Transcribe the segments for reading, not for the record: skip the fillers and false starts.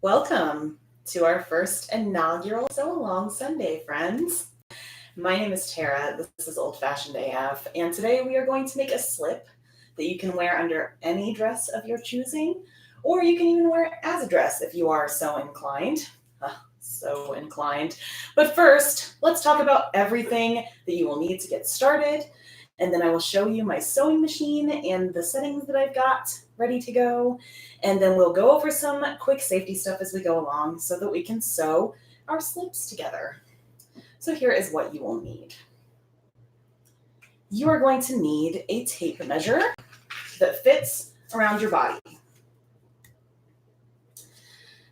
Welcome to our first inaugural Sew Along Sunday, friends. My name is Tara. This is Old Fashioned AF, and today we are going to make a slip that you can wear under any dress of your choosing, or you can even wear it as a dress if you are so inclined. So inclined. But first, let's talk about everything that you will need to get started, and then I will show you my sewing machine and the settings that I've got ready to go. And then we'll go over some quick safety stuff as we go along so that we can sew our slips together. So here is what you will need. You are going to need a tape measure that fits around your body.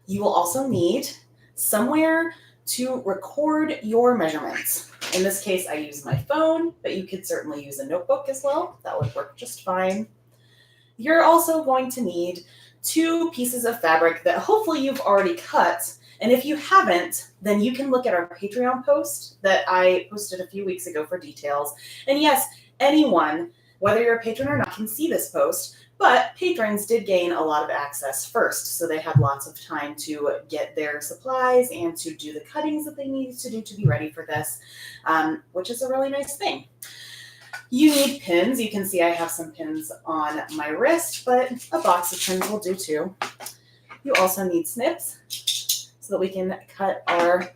You will also need somewhere to record your measurements. In this case, I use my phone, but you could certainly use a notebook as well. That would work just fine. You're also going to need 2 pieces of fabric that hopefully you've already cut. And if you haven't, then you can look at our Patreon post that I posted a few weeks ago for details. And yes, anyone, whether you're a patron or not, can see this post, but patrons did gain a lot of access first. So they had lots of time to get their supplies and to do the cuttings that they needed to do to be ready for this, which is a really nice thing. You need pins. You can see I have some pins on my wrist, but a box of pins will do too. You also need snips so that we can cut our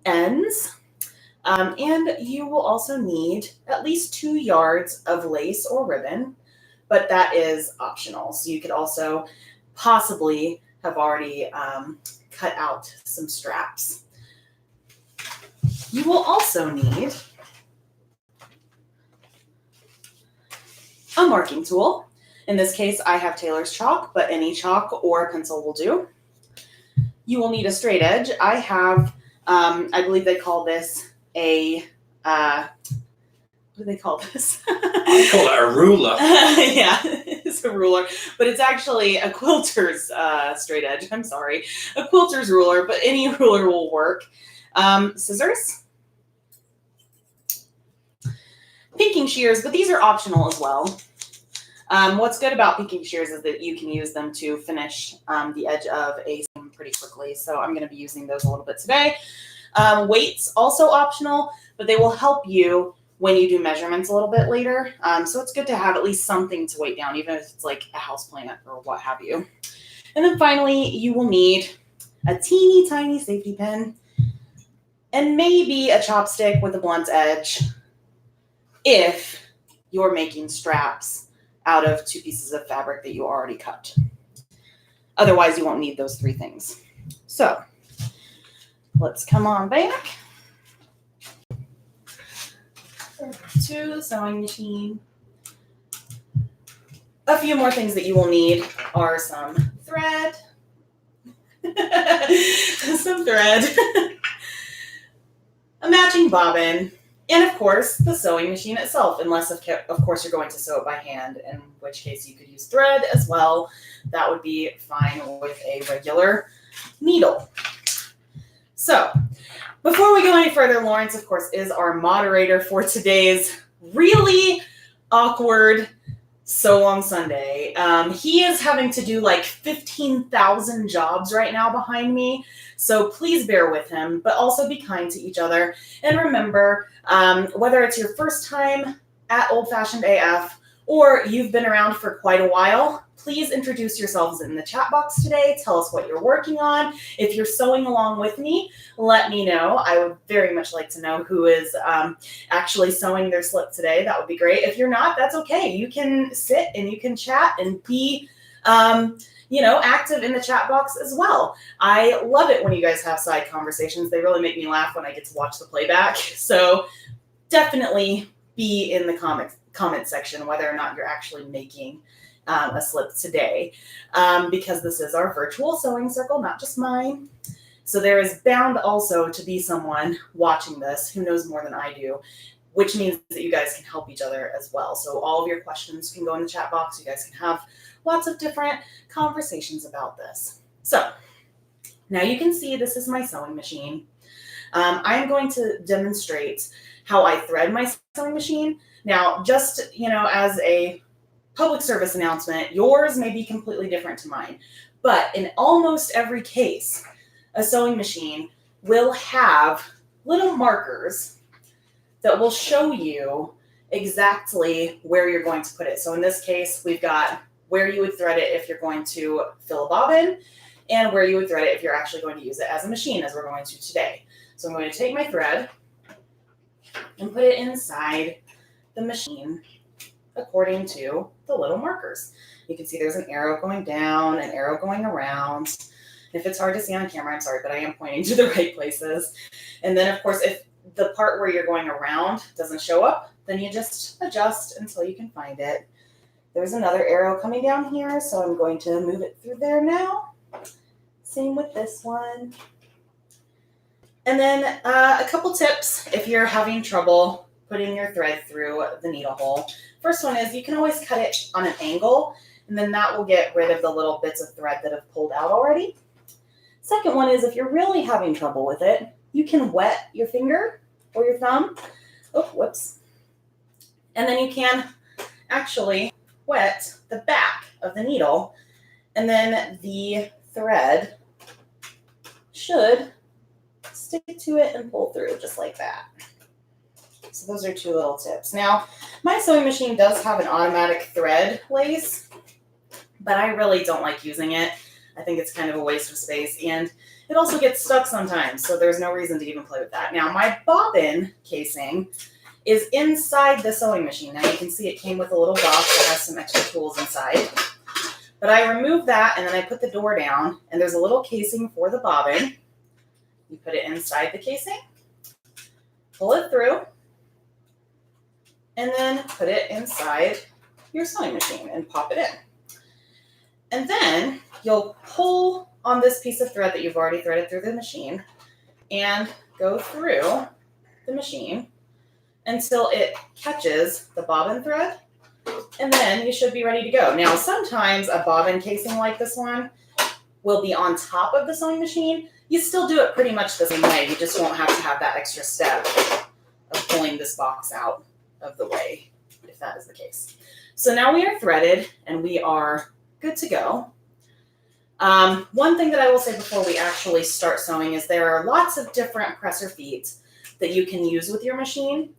ends. And you will also need at least 2 yards of lace or ribbon, but that is optional. So you could also possibly have already cut out some straps. You will also need a marking tool. In this case, I have Taylor's chalk, but any chalk or pencil will do. You will need a straight edge. I have, I believe they call this a, what do they call this? I call it a ruler. Yeah, it's a ruler, but it's actually a quilter's straight edge. I'm sorry, a quilter's ruler, but any ruler will work. Scissors, pinking shears, but these are optional as well. What's good about pinking shears is that you can use them to finish the edge of a seam pretty quickly. So I'm going to be using those a little bit today. Weights, also optional, but they will help you when you do measurements a little bit later. So it's good to have at least something to weight down, even if it's like a houseplant or what have you. And then finally, you will need a teeny tiny safety pin and maybe a chopstick with a blunt edge if you're making straps out of 2 pieces of fabric that you already cut. Otherwise, you won't need those 3 things. So let's come on back to the sewing machine. A few more things that you will need are some thread, a matching bobbin, and of course the sewing machine itself, unless of course you're going to sew it by hand, in which case you could use thread as well. That would be fine with a regular needle. So before we go any further, Lawrence, of course, is our moderator for today's really awkward Sew Along Sunday. He is having to do like 15,000 jobs right now behind me, so please bear with him, but also be kind to each other. And remember, whether it's your first time at Old Fashioned AF or you've been around for quite a while, please introduce yourselves in the chat box today. Tell us what you're working on. If you're sewing along with me, let me know. I would very much like to know who is actually sewing their slip today. That would be great. If you're not, that's okay. You can sit and you can chat and be active in the chat box as well. I love it when you guys have side conversations. They really make me laugh when I get to watch the playback. So definitely be in the comment section, whether or not you're actually making a slip today, because this is our virtual sewing circle, not just mine. So there is bound also to be someone watching this who knows more than I do, which means that you guys can help each other as well. So all of your questions can go in the chat box. You guys can have lots of different conversations about this. So now you can see this is my sewing machine. I'm going to demonstrate how I thread my sewing machine. Now, just, as a public service announcement. Yours may be completely different to mine. But in almost every case, a sewing machine will have little markers that will show you exactly where you're going to put it. So in this case, we've got where you would thread it if you're going to fill a bobbin, and where you would thread it if you're actually going to use it as a machine, as we're going to today. So I'm going to take my thread and put it inside the machine according to the little markers. You can see there's an arrow going down, an arrow going around. If it's hard to see on camera, I'm sorry, but I am pointing to the right places. And then, of course, if the part where you're going around doesn't show up, then you just adjust until you can find it. There's another arrow coming down here, so I'm going to move it through there now. Same with this one. And then a couple tips if you're having trouble putting your thread through the needle hole. First one is you can always cut it on an angle, and then that will get rid of the little bits of thread that have pulled out already. Second one is if you're really having trouble with it, you can wet your finger or your thumb. Oh, whoops. And then you can actually wet the back of the needle, and then the thread should stick to it and pull through just like that. So those are two little tips. Now, my sewing machine does have an automatic thread lace, but I really don't like using it. I think it's kind of a waste of space, and it also gets stuck sometimes, so there's no reason to even play with that. Now, my bobbin casing is inside the sewing machine. Now, you can see it came with a little box that has some extra tools inside, but I removed that, and then I put the door down, and there's a little casing for the bobbin. You put it inside the casing, pull it through, and then put it inside your sewing machine and pop it in. And then you'll pull on this piece of thread that you've already threaded through the machine and go through the machine until it catches the bobbin thread, and then you should be ready to go. Now, sometimes a bobbin casing like this one will be on top of the sewing machine. You still do it pretty much the same way. You just won't have to have that extra step of pulling this box out of the way, if that is the case. So now we are threaded and we are good to go. One thing that I will say before we actually start sewing is there are lots of different presser feet that you can use with your machine.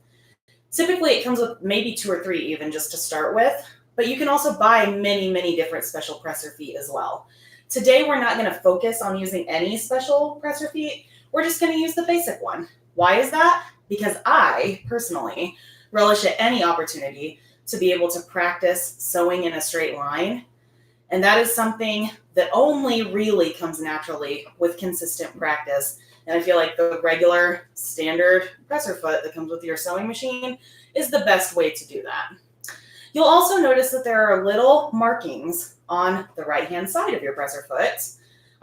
Typically it comes with maybe 2 or 3 even just to start with, but you can also buy many, many different special presser feet as well. Today we're not going to focus on using any special presser feet. We're just going to use the basic one. Why is that? Because I personally relish at any opportunity to be able to practice sewing in a straight line. And that is something that only really comes naturally with consistent practice. And I feel like the regular standard presser foot that comes with your sewing machine is the best way to do that. You'll also notice that there are little markings on the right-hand side of your presser foot,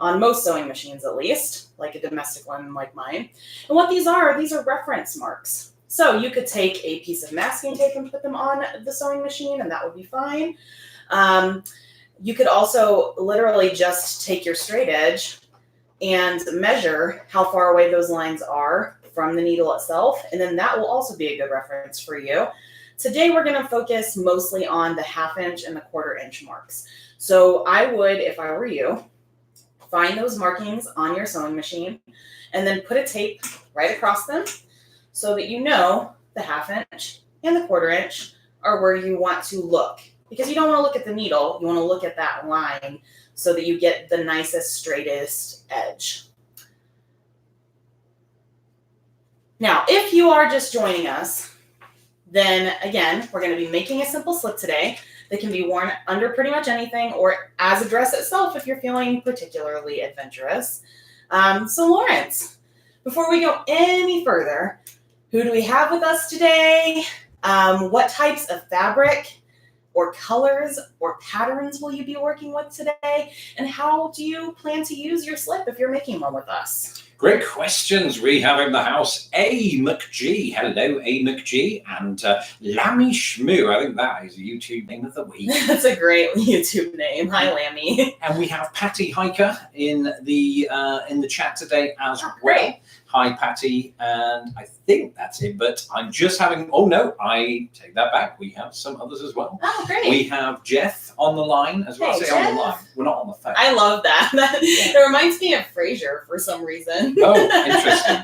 on most sewing machines at least, like a domestic one like mine. And what these are reference marks. So you could take a piece of masking tape and put them on the sewing machine, and that would be fine. You could also literally just take your straight edge and measure how far away those lines are from the needle itself, and then that will also be a good reference for you. Today we're going to focus mostly on the 1/2 inch and the 1/4 inch marks. So I would, if I were you, find those markings on your sewing machine and then put a tape right across them so that you know the 1/2 inch and the 1/4 inch are where you want to look. Because you don't want to look at the needle, you want to look at that line so that you get the nicest, straightest edge. Now, if you are just joining us, then again, we're going to be making a simple slip today that can be worn under pretty much anything or as a dress itself if you're feeling particularly adventurous. So Lawrence, before we go any further, who do we have with us today? What types of fabric or colors or patterns will you be working with today? And how do you plan to use your slip if you're making one with us? Great questions we have in the house. A. McG. Hello, A. McG. And Lammy Shmoo. I think that is a YouTube name of the week. That's a great YouTube name. Hi, Lammy. And we have Patty Hiker in the chat today as well. Great. Hi, Patty. And I think that's it. But I'm just having. Oh no, I take that back. We have some others as well. Oh, great. We have Jeff on the line as well. Hey, Say on the Jeff. line. We're not on the phone. I love that. It reminds me of Frasier for some reason. Oh, interesting.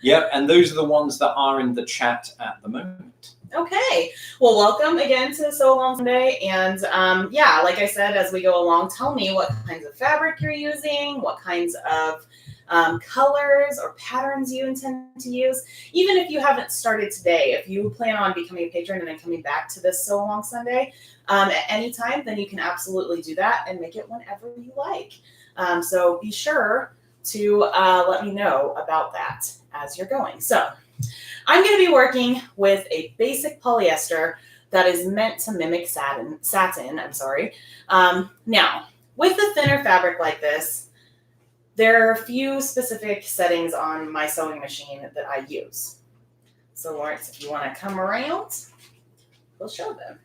Yep, and those are the ones that are in the chat at the moment. Okay. Well, welcome again to So Long Sunday. And yeah, like I said, as we go along, tell me what kinds of fabric you're using, what kinds of colors or patterns you intend to use. Even if you haven't started today, if you plan on becoming a patron and then coming back to this So Long Sunday at any time, then you can absolutely do that and make it whenever you like. So be sure to let me know about that as you're going. So I'm going to be working with a basic polyester that is meant to mimic satin. Now, with a thinner fabric like this, there are a few specific settings on my sewing machine that I use. So Lawrence, if you want to come around, we'll show them.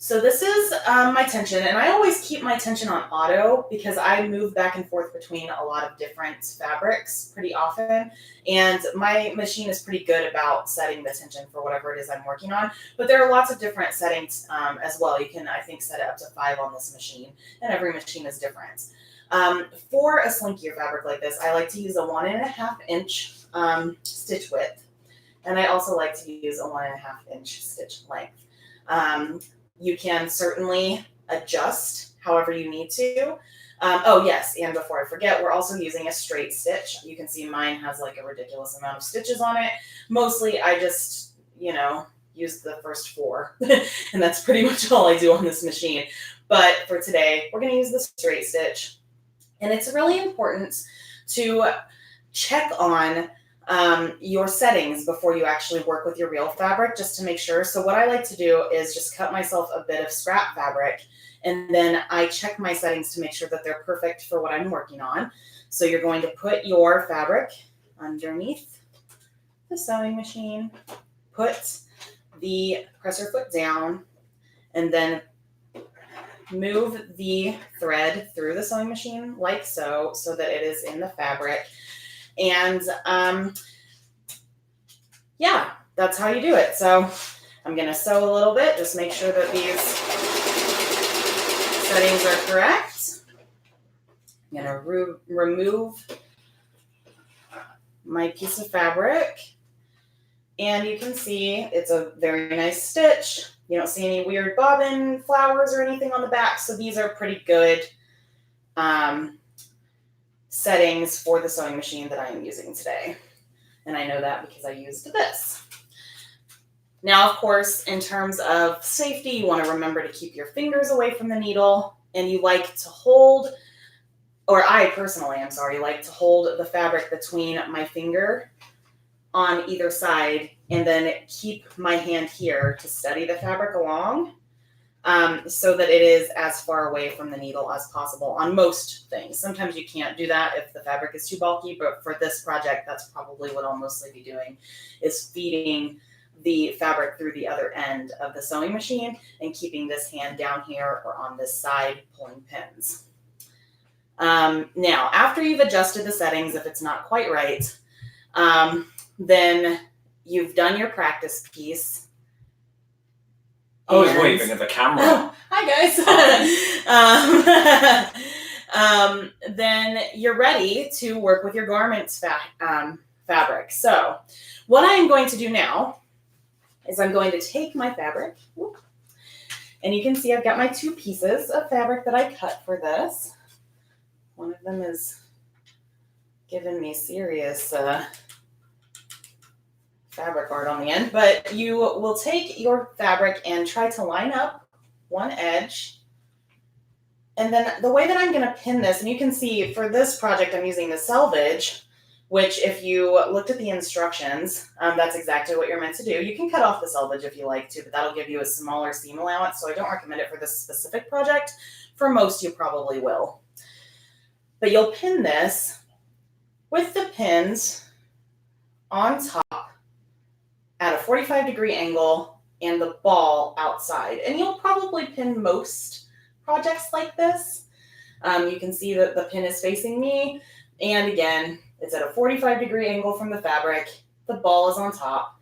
So this is my tension, and I always keep my tension on auto because I move back and forth between a lot of different fabrics pretty often, and my machine is pretty good about setting the tension for whatever it is I'm working on, but there are lots of different settings as well. You can, I think, set it up to 5 on this machine, and every machine is different. For a slinkier fabric like this, I like to use a 1.5 inch stitch width, and I also like to use a 1.5 inch stitch length. You can certainly adjust however you need to. Oh yes, and before I forget, we're also using a straight stitch. You can see mine has like a ridiculous amount of stitches on it. Mostly I just, use the first 4, and that's pretty much all I do on this machine. But for today, we're gonna use the straight stitch. And it's really important to check on your settings before you actually work with your real fabric, just to make sure. So what I like to do is just cut myself a bit of scrap fabric, and then I check my settings to make sure that they're perfect for what I'm working on. So you're going to put your fabric underneath the sewing machine, put the presser foot down, and then move the thread through the sewing machine like so that it is in the fabric. And yeah, that's how you do it. So I'm going to sew a little bit, just make sure that these settings are correct. I'm going to remove my piece of fabric, and you can see it's a very nice stitch. You don't see any weird bobbin flowers or anything on the back, so these are pretty good settings for the sewing machine that I am using today. And I know that because I used this. Now, of course, in terms of safety, you want to remember to keep your fingers away from the needle, and you like to hold, or I personally, like to hold the fabric between my finger on either side, and then keep my hand here to steady the fabric along, so that it is as far away from the needle as possible on most things. Sometimes you can't do that if the fabric is too bulky, but for this project, that's probably what I'll mostly be doing, is feeding the fabric through the other end of the sewing machine and keeping this hand down here or on this side pulling pins. Now, after you've adjusted the settings, if it's not quite right, then you've done your practice piece. I was waving at the camera. Oh, hi guys. Then you're ready to work with your garment's fabric. So what I am going to do now is I'm going to take my fabric, and you can see I've got my 2 pieces of fabric that I cut for this. One of them is giving me serious fabric art on the end, but you will take your fabric and try to line up one edge. And then the way that I'm going to pin this, and you can see for this project I'm using the selvage, which if you looked at the instructions, that's exactly what you're meant to do. You can cut off the selvage if you like to, but that'll give you a smaller seam allowance, so I don't recommend it for this specific project. For most, you probably will. But you'll pin this with the pins on top at a 45-degree angle and the ball outside. And you'll probably pin most projects like this. You can see that the pin is facing me, and again, it's at a 45-degree angle from the fabric. The ball is on top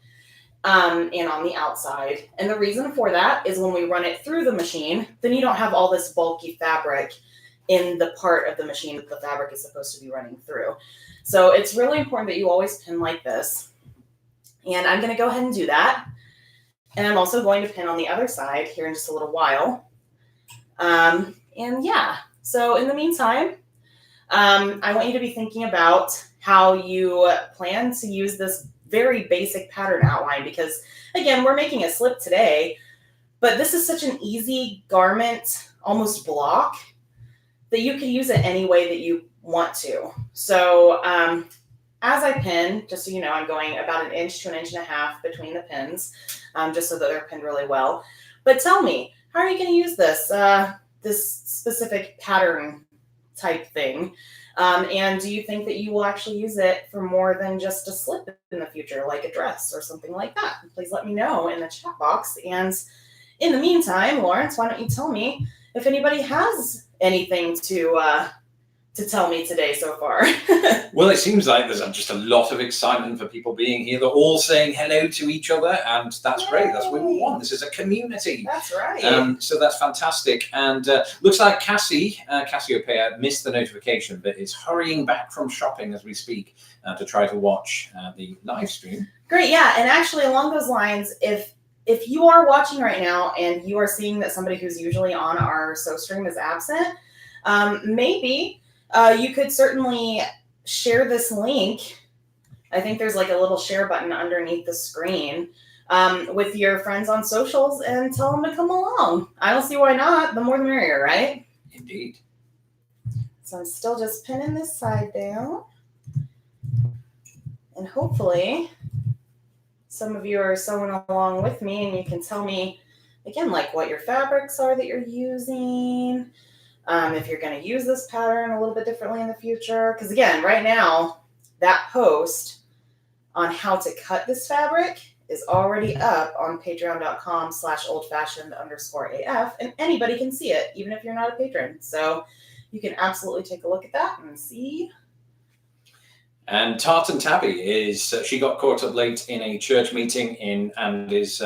and on the outside. And the reason for that is when we run it through the machine, then you don't have all this bulky fabric in the part of the machine that the fabric is supposed to be running through. So it's really important that you always pin like this. And I'm going to go ahead and do that. And I'm also going to pin on the other side here in just a little while. And yeah, so in the meantime, I want you to be thinking about how you plan to use this very basic pattern outline, because again, we're making a slip today, but this is such an easy garment, almost block, that you can use it any way that you want to. So as I pin, just so you know, I'm going about 1 inch to 1.5 inches between the pins, just so that they're pinned really well. But tell me, how are you going to use this, this specific pattern type thing? And do you think that you will actually use it for more than just a slip in the future, like a dress or something like that? Please let me know in the chat box. And in the meantime, Lawrence, why don't you tell me if anybody has anything to tell me today so far? Well, it seems like there's just a lot of excitement for people being here. They're all saying hello to each other, and that's great. That's what we want. This is a community. That's right. So that's fantastic. And looks like Cassiopeia missed the notification, but is hurrying back from shopping as we speak to try to watch the live stream. Great, yeah. And actually, along those lines, if you are watching right now and you are seeing that somebody who's usually on our Sew Stream is absent, maybe you could certainly share this link. I think there's like a little share button underneath the screen with your friends on socials and tell them to come along. I don't see why not. The more the merrier, right? Indeed. So I'm still just pinning this side down. And hopefully some of you are sewing along with me and you can tell me, again, like what your fabrics are that you're using. If you're going to use this pattern a little bit differently in the future. Because again, right now, that post on how to cut this fabric is already up on patreon.com/oldfashioned_AF, and anybody can see it, even if you're not a patron. So you can absolutely take a look at that and see. And Tartan Tabby is, she got caught up late in a church meeting and is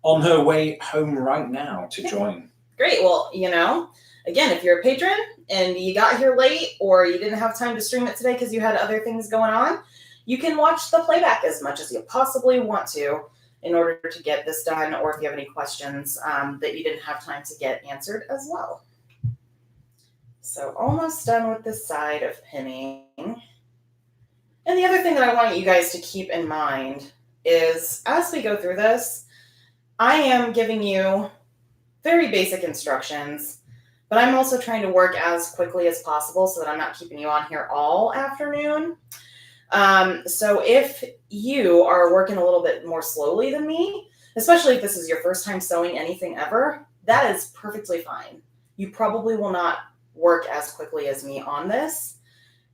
on her way home right now to join. Great. Well, you know, again, if you're a patron and you got here late or you didn't have time to stream it today because you had other things going on, you can watch the playback as much as you possibly want to in order to get this done, or if you have any questions that you didn't have time to get answered as well. So almost done with this side of pinning. And the other thing that I want you guys to keep in mind is as we go through this, I am giving you very basic instructions, but I'm also trying to work as quickly as possible so that I'm not keeping you on here all afternoon. So if you are working a little bit more slowly than me, especially if this is your first time sewing anything ever, that is perfectly fine. You probably will not work as quickly as me on this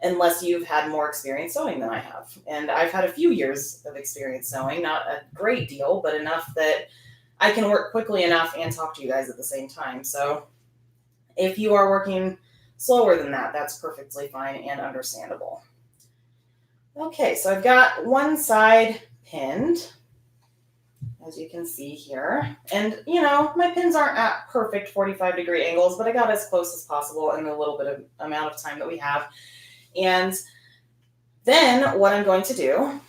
unless you've had more experience sewing than I have. And I've had a few years of experience sewing, not a great deal, but enough that I can work quickly enough and talk to you guys at the same time. So if you are working slower than that, that's perfectly fine and understandable. Okay, so I've got one side pinned, as you can see here. And, you know, my pins aren't at perfect 45-degree angles, but I got as close as possible in the little bit of amount of time that we have. And then what I'm going to do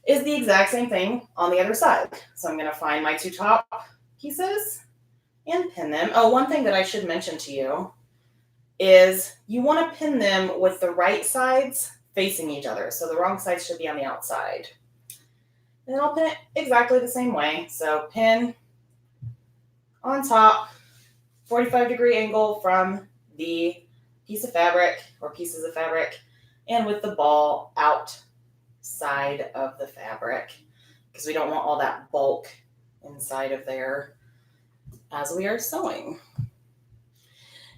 is the exact same thing on the other side. So I'm going to find my two top pieces and pin them. Oh, one thing that I should mention to you is you want to pin them with the right sides facing each other. So the wrong side should be on the outside. And then I'll pin it exactly the same way. So pin on top, 45-degree angle from the piece of fabric or pieces of fabric, and with the ball outside of the fabric because we don't want all that bulk inside of there as we are sewing.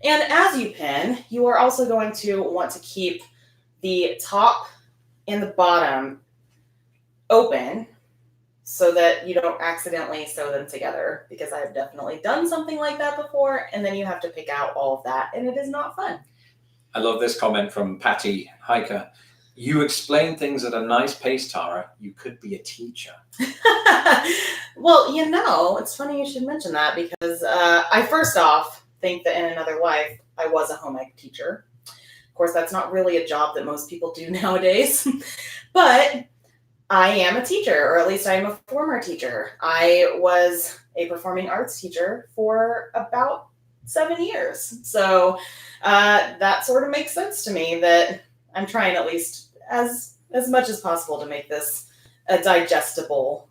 And as you pin, you are also going to want to keep the top and the bottom open so that you don't accidentally sew them together, because I have definitely done something like that before, and then you have to pick out all of that, and it is not fun. I love this comment from Patty Hiker. You explain things at a nice pace, Tara. You could be a teacher. Well, it's funny you should mention that, because I first off think that in another life I was a home ec teacher. Of course, that's not really a job that most people do nowadays, but I am a teacher, or at least I am a former teacher. I was a performing arts teacher for about 7 years. So that sort of makes sense to me, that I'm trying at least as much as possible to make this a digestible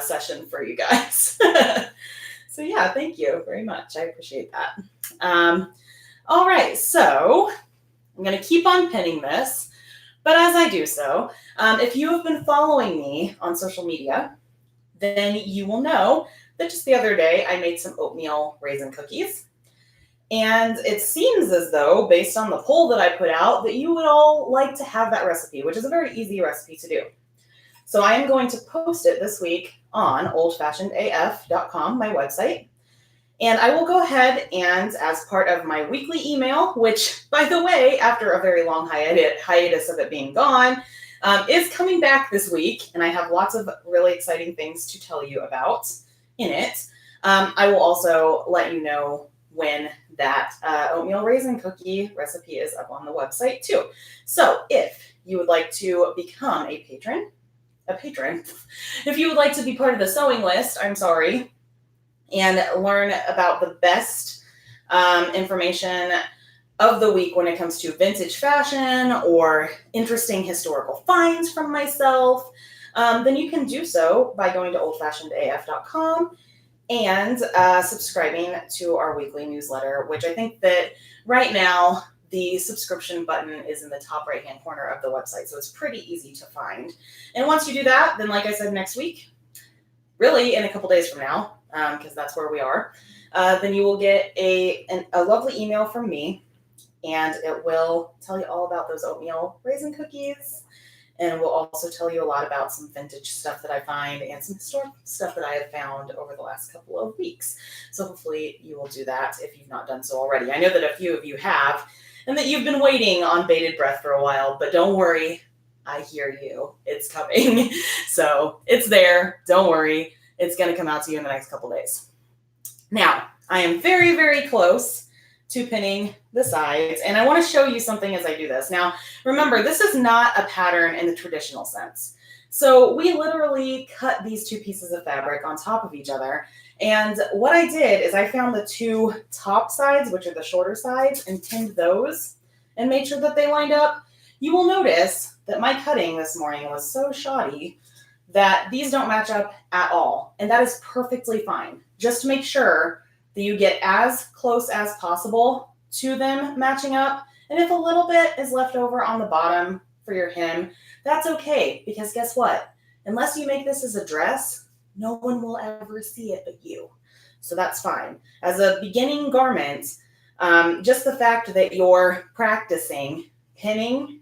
session for you guys. So yeah, thank you very much. I appreciate that. All right, so I'm going to keep on pinning this. But as I do so, if you have been following me on social media, then you will know that just the other day I made some oatmeal raisin cookies. And it seems as though, based on the poll that I put out, that you would all like to have that recipe, which is a very easy recipe to do. So I am going to post it this week on oldfashionedaf.com, my website. And I will go ahead and, as part of my weekly email, which, by the way, after a very long hiatus of it being gone, is coming back this week, and I have lots of really exciting things to tell you about in it. I will also let you know when that oatmeal raisin cookie recipe is up on the website too. So if you would like to become a patron, if you would like to be part of the sewing list, and learn about the best information of the week when it comes to vintage fashion or interesting historical finds from myself, then you can do so by going to oldfashionedaf.com and subscribing to our weekly newsletter, which I think that right now the subscription button is in the top right-hand corner of the website, so it's pretty easy to find. And once you do that, then like I said, next week, really in a couple days from now, because that's where we are, then you will get a lovely email from me, and it will tell you all about those oatmeal raisin cookies, and we'll also tell you a lot about some vintage stuff that I find and some historic stuff that I have found over the last couple of weeks. So hopefully you will do that if you've not done so already. I know that a few of you have, and that you've been waiting on bated breath for a while, but don't worry, I hear you. It's coming. So it's there. Don't worry. It's going to come out to you in the next couple days. Now, I am very, very close to pinning the sides, and I want to show you something as I do this. Now, remember, this is not a pattern in the traditional sense. So we literally cut these two pieces of fabric on top of each other, and what I did is I found the two top sides, which are the shorter sides, and pinned those and made sure that they lined up. You will notice that my cutting this morning was so shoddy that these don't match up at all, and that is perfectly fine. Just make sure that you get as close as possible to them matching up, and if a little bit is left over on the bottom for your hem, that's okay, because guess what? Unless you make this as a dress, no one will ever see it but you. So that's fine. As a beginning garment, just the fact that you're practicing pinning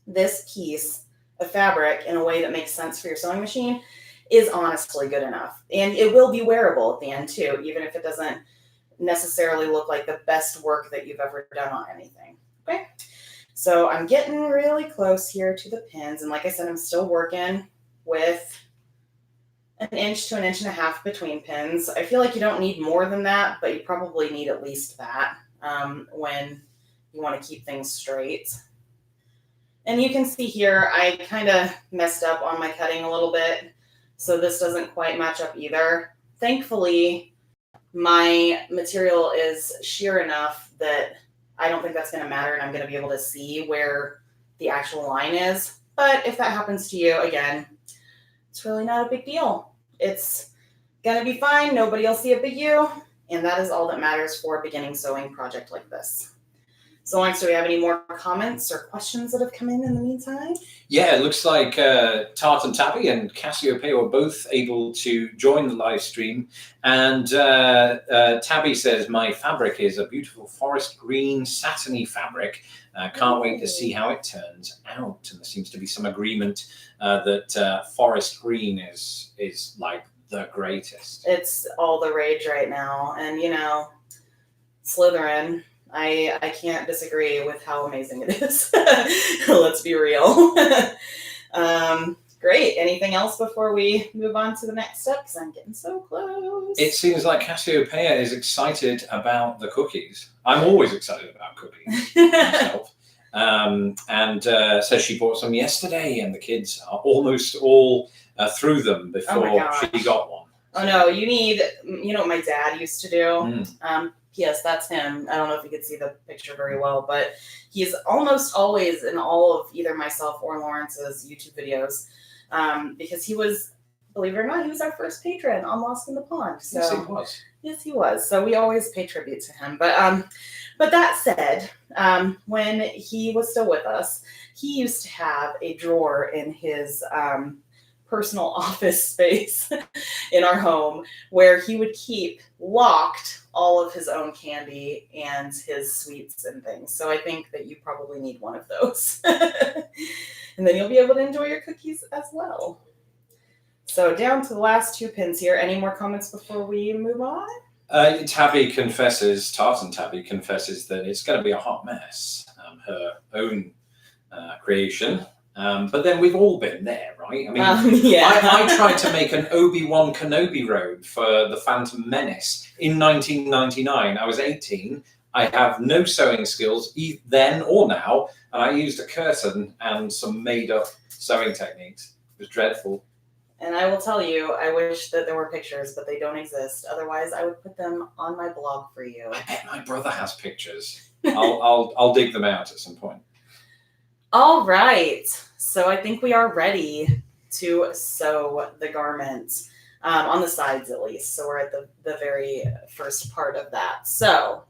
this piece of fabric in a way that makes sense for your sewing machine is honestly good enough. And it will be wearable at the end too, even if it doesn't necessarily look like the best work that you've ever done on anything. Okay, so I'm getting really close here to the pins, and like I said, I'm still working with 1 inch to 1.5 inches between pins. I feel like you don't need more than that, but you probably need at least that when you want to keep things straight. And you can see here, I kind of messed up on my cutting a little bit, so this doesn't quite match up either. Thankfully, my material is sheer enough that I don't think that's going to matter, and I'm going to be able to see where the actual line is. But if that happens to you, again, it's really not a big deal. It's going to be fine. Nobody will see it but you, and that is all that matters for a beginning sewing project like this. So, Lawrence, do we have any more comments or questions that have come in the meantime? Yeah, it looks like Tart and Tabby and Cassiopeia were both able to join the live stream. And Tabby says, my fabric is a beautiful forest green satiny fabric. Can't wait to see how it turns out. And there seems to be some agreement that forest green is like the greatest. It's all the rage right now. And, you know, Slytherin, I can't disagree with how amazing it is. Let's be real. Great. Anything else before we move on to the next step? Because I'm getting so close. It seems like Cassiopeia is excited about the cookies. I'm always excited about cookies myself. So she bought some yesterday, and the kids are almost all through them before she got one. Oh no, you know what my dad used to do? Yes, that's him. I don't know if you could see the picture very well, but he's almost always in all of either myself or Lawrence's YouTube videos, because he was, believe it or not, he was our first patron on Lost in the Pond. So, yes, he was. Yes, he was. So we always pay tribute to him. But that said, when he was still with us, he used to have a drawer in his personal office space in our home where he would keep locked all of his own candy and his sweets and things. So I think that you probably need one of those. And then you'll be able to enjoy your cookies as well. So down to the last 2 pins here. Any more comments before we move on? Tabby confesses, Tartan Tabby confesses that it's going to be a hot mess, her own creation. But then we've all been there, right? I mean, yeah. I tried to make an Obi-Wan Kenobi robe for the Phantom Menace in 1999. I was 18. I have no sewing skills then or now, and I used a curtain and some made-up sewing techniques. It was dreadful. And I will tell you, I wish that there were pictures, but they don't exist. Otherwise, I would put them on my blog for you. I bet my brother has pictures. I'll dig them out at some point. All right. So I think we are ready to sew the garment, on the sides at least. So we're at the very first part of that. So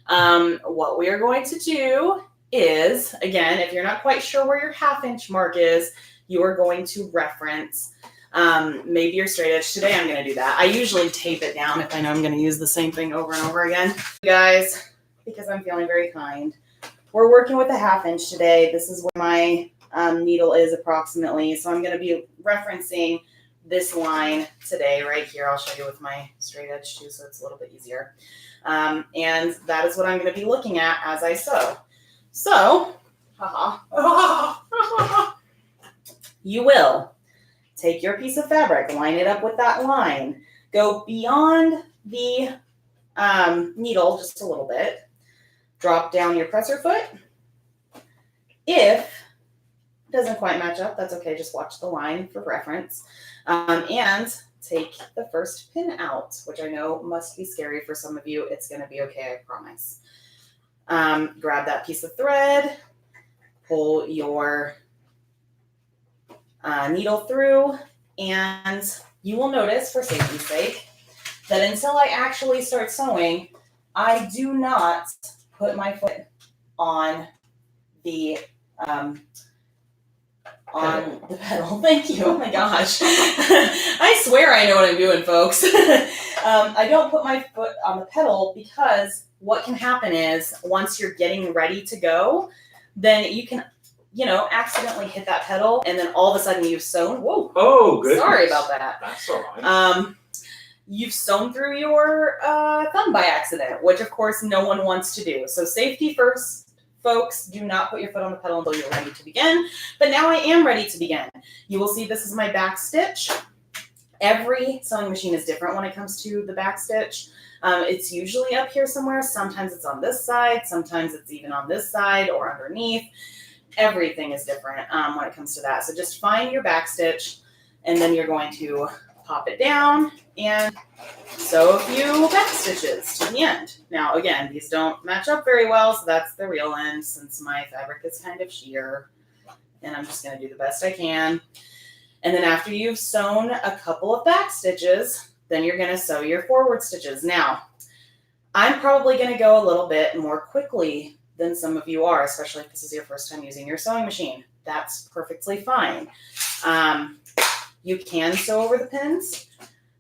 what we are going to do is, again, if you're not quite sure where your 1/2 inch mark is, you are going to reference maybe your straight edge. Today I'm going to do that. I usually tape it down if I know I'm going to use the same thing over and over again. Guys, because I'm feeling very kind, we're working with a 1/2 inch today. This is where my needle is approximately. So I'm going to be referencing this line today right here. I'll show you with my straight edge too, so it's a little bit easier. And that is what I'm going to be looking at as I sew. So, you will take your piece of fabric, line it up with that line, go beyond the needle just a little bit, drop down your presser foot. If it doesn't quite match up, that's okay. Just watch the line for reference. And take the first pin out, which I know must be scary for some of you. It's going to be okay, I promise. Grab that piece of thread, pull your needle through, and you will notice, for safety's sake, that until I actually start sewing, I do not put my foot on the pedal. Thank you. Oh my gosh. I swear I know what I'm doing, folks. I don't put my foot on the pedal because what can happen is once you're getting ready to go, then you can, accidentally hit that pedal, and then all of a sudden you've sewn. Whoa. Oh, goodness. Sorry about that. That's all right. You've sewn through your thumb by accident, which of course no one wants to do. So safety first, folks. Do not put your foot on the pedal until you're ready to begin. But now I am ready to begin. You will see this is my back stitch. Every sewing machine is different when it comes to the back stitch. It's usually up here somewhere. Sometimes it's on this side. Sometimes it's even on this side or underneath. Everything is different when it comes to that. So just find your back stitch, and then you're going to pop it down and sew a few back stitches to the end. Now, again, these don't match up very well, so that's the real end since my fabric is kind of sheer, and I'm just going to do the best I can. And then after you've sewn a couple of back stitches, then you're going to sew your forward stitches. Now, I'm probably going to go a little bit more quickly than some of you are, especially if this is your first time using your sewing machine. That's perfectly fine. You can sew over the pins.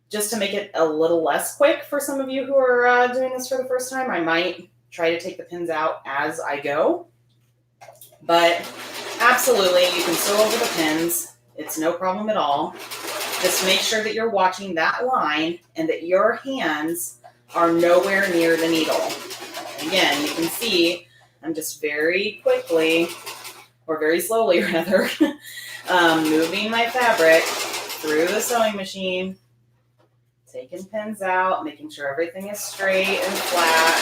Just to make it a little less quick for some of you who are doing this for the first time, I might try to take the pins out as I go. But absolutely, you can sew over the pins. It's no problem at all. Just make sure that you're watching that line and that your hands are nowhere near the needle. Again, you can see I'm just very quickly, or very slowly rather, moving my fabric through the sewing machine, taking pins out, making sure everything is straight and flat,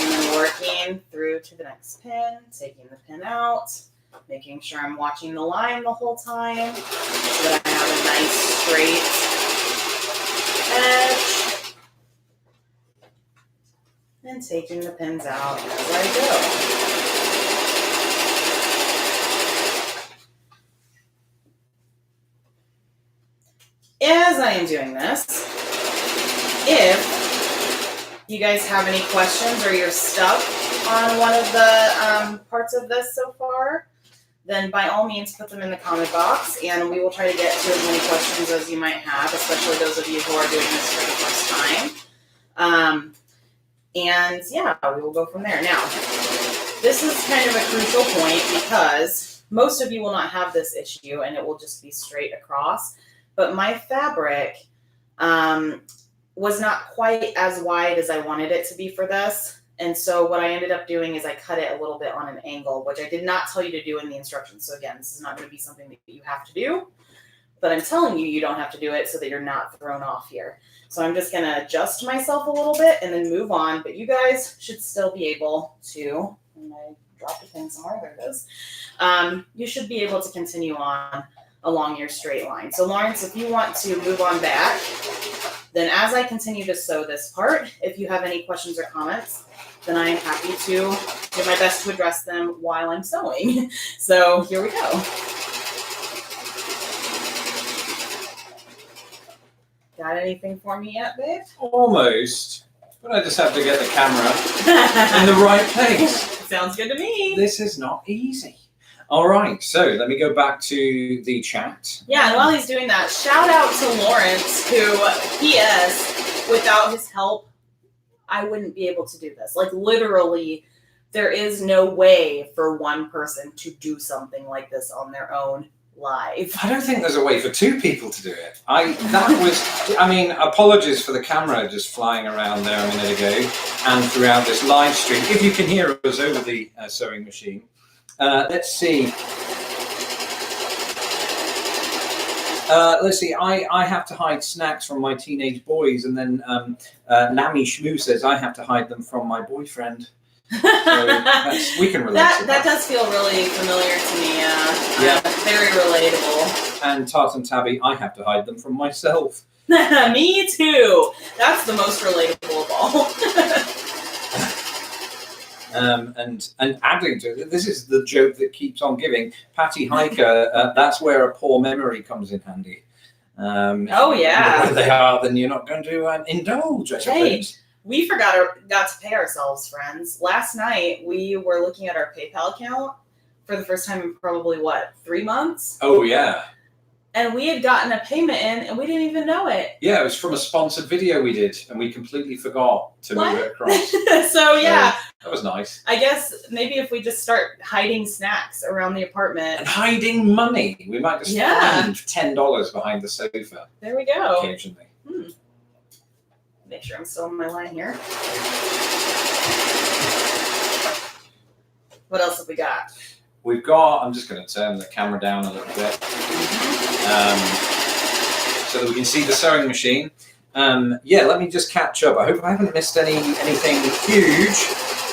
and then working through to the next pin, taking the pin out, making sure I'm watching the line the whole time so that I have a nice straight edge, and taking the pins out as I go. As I am doing this, if you guys have any questions or you're stuck on one of the parts of this so far, then by all means put them in the comment box and we will try to get to as many questions as you might have, especially those of you who are doing this for the first time. And yeah, we will go from there. Now, this is kind of a crucial point because most of you will not have this issue and it will just be straight across. But my fabric was not quite as wide as I wanted it to be for this. And so what I ended up doing is I cut it a little bit on an angle, which I did not tell you to do in the instructions. So again, this is not going to be something that you have to do, but I'm telling you, you don't have to do it so that you're not thrown off here. So I'm just going to adjust myself a little bit and then move on. But you guys should still be able to, and I dropped a pin somewhere, there it is. You should be able to continue on along your straight line. So Lawrence, if you want to move on back, then as I continue to sew this part, if you have any questions or comments, then I am happy to do my best to address them while I'm sewing. So here we go. Got anything for me yet, babe? Almost, but I just have to get the camera in the right place. Sounds good to me. This is not easy. All right, so let me go back to the chat. Yeah, and while he's doing that, shout out to Lawrence, who, P.S., without his help, I wouldn't be able to do this. Like, literally, there is no way for one person to do something like this on their own live. I don't think there's a way for two people to do it. Apologies for the camera just flying around there a minute ago and throughout this live stream. If you can hear us over the sewing machine. Let's see. I have to hide snacks from my teenage boys, and then Nami Shmoo says I have to hide them from my boyfriend. So we can relate to that. That does feel really familiar to me. Yeah. Very relatable. And Tartan Tabby, I have to hide them from myself. Me too. That's the most relatable of all. And adding to it, this is the joke that keeps on giving. Patty Hiker, that's where a poor memory comes in handy. Oh yeah. Where they are, then you're not going to indulge. I suppose. We got to pay ourselves, friends. Last night we were looking at our PayPal account for the first time in probably 3 months. Oh yeah. And we had gotten a payment in, and we didn't even know it. Yeah, it was from a sponsored video we did, and we completely forgot to move it across. So yeah, that was nice. I guess maybe if we just start hiding snacks around the apartment and hiding money, we might just find $10 behind the sofa. There we go. Occasionally. Make sure I'm still on my line here. What else have we got? We've got, I'm just going to turn the camera down a little bit so that we can see the sewing machine. Let me just catch up. I hope I haven't missed anything huge.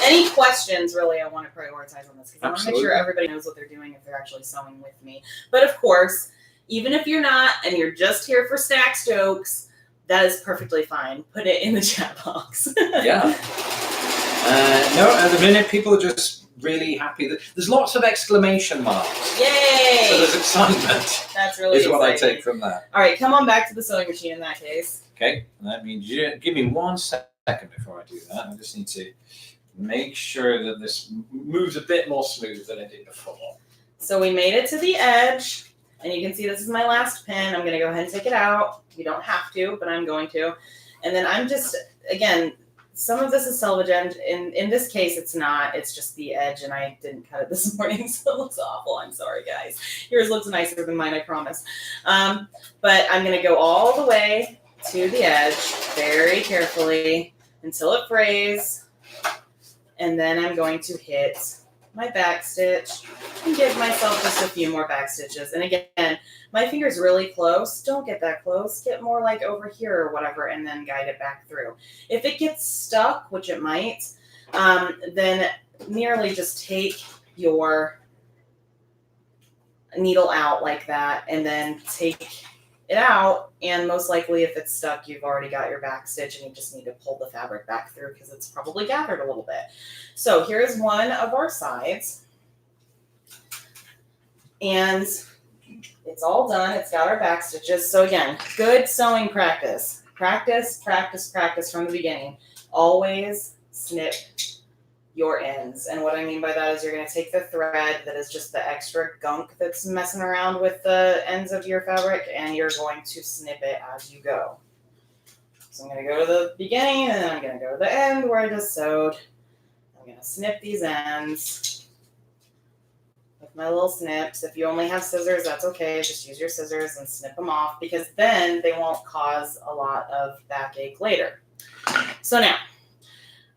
Any questions, really, I want to prioritize on this because I want to make sure Absolutely. everybody knows what they're doing if they're actually sewing with me. But of course, even if you're not and you're just here for snacks jokes, that is perfectly fine. Put it in the chat box. Yeah. No, at the minute, people are just really happy. There's lots of exclamation marks. Yay! So there's excitement. That's really is what exciting. I take from that. All right, come on back to the sewing machine in that case. Okay, let me give me 1 second. second before I do that. I just need to make sure that this moves a bit more smooth than it did before. So we made it to the edge, and you can see this is my last pin. I'm going to go ahead and take it out. You don't have to, but I'm going to. And then I'm just, again, some of this is selvage end. In this case, it's not. It's just the edge, and I didn't cut it this morning, so it looks awful. I'm sorry, guys. Yours looks nicer than mine, I promise. But I'm going to go all the way to the edge very carefully until it frays. And then I'm going to hit my back stitch and give myself just a few more back stitches. And again, my finger's really close. Don't get that close. Get more like over here or whatever, and then guide it back through. If it gets stuck, which it might, then merely just take your needle out like that and then take it out, and most likely if it's stuck, you've already got your back stitch and you just need to pull the fabric back through because it's probably gathered a little bit. So here's one of our sides, and it's all done. It's got our back stitches. So again, good sewing practice. Practice, practice, practice from the beginning. Always snip your ends. And what I mean by that is you're going to take the thread that is just the extra gunk that's messing around with the ends of your fabric, and you're going to snip it as you go. So I'm going to go to the beginning, and then I'm going to go to the end where I just sewed. I'm going to snip these ends with my little snips. If you only have scissors, that's okay. Just use your scissors and snip them off, because then they won't cause a lot of backache later. So now,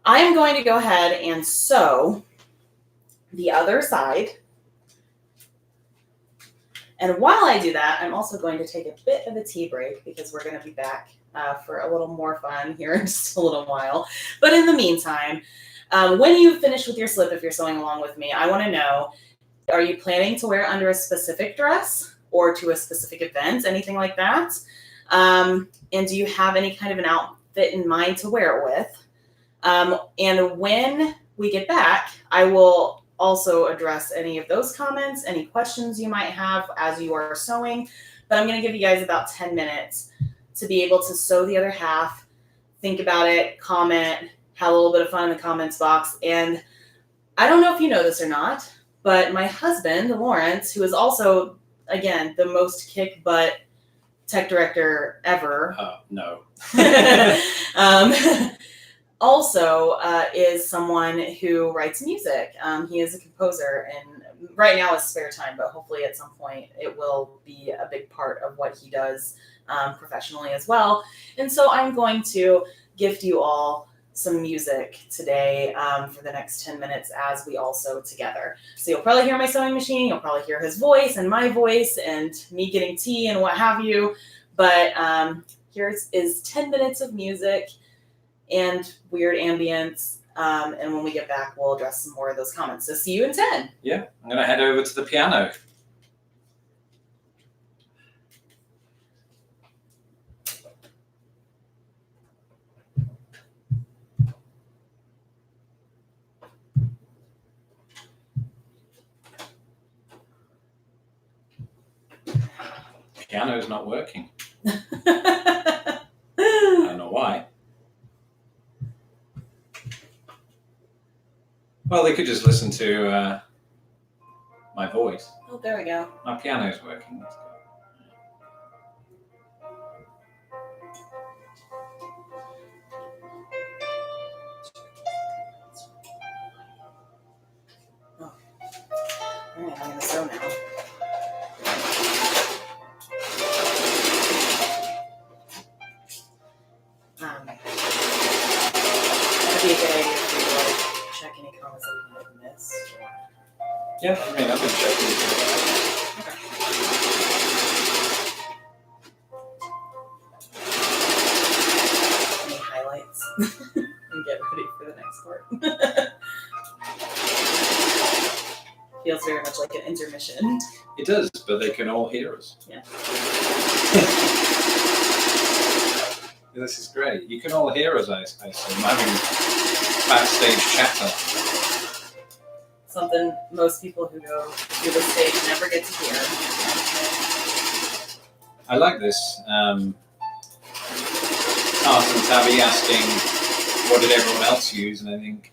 I am going to go ahead and sew the other side. And while I do that, I'm also going to take a bit of a tea break because we're going to be back for a little more fun here in just a little while. But in the meantime, when you finish with your slip, if you're sewing along with me, I want to know, are you planning to wear it under a specific dress or to a specific event, anything like that? And do you have any kind of an outfit in mind to wear it with? And when we get back, I will also address any of those comments, any questions you might have as you are sewing. But I'm going to give you guys about 10 minutes to be able to sew the other half, think about it, comment, have a little bit of fun in the comments box. And I don't know if you know this or not, but my husband, Lawrence, who is also, again, the most kick butt tech director ever. No. Also is someone who writes music. He is a composer, and right now is spare time, but hopefully at some point it will be a big part of what he does professionally as well. And so I'm going to gift you all some music today for the next 10 minutes as we all sew together. So you'll probably hear my sewing machine, you'll probably hear his voice and my voice and me getting tea and what have you. But here is 10 minutes of music and weird ambience. And when we get back, we'll address some more of those comments. So see you in 10. Yeah, I'm going to head over to the piano. Piano's not working. I don't know why. Well, they could just listen to my voice. Oh, there we go. My piano's working. That's good. All right, I'm going to sew now. That'd be a good idea for you to like check any comments that we might have missed. Yeah, I mean, I've been checking. Any highlights? And get ready for the next part. Feels very much like an intermission. It does, but they can all hear us. Yeah. This is great. You can all hear us, I assume. I'm having backstage chatter. Something most people who go to the stage never get to hear. I like this. Art and Tabby asking, what did everyone else use? And I think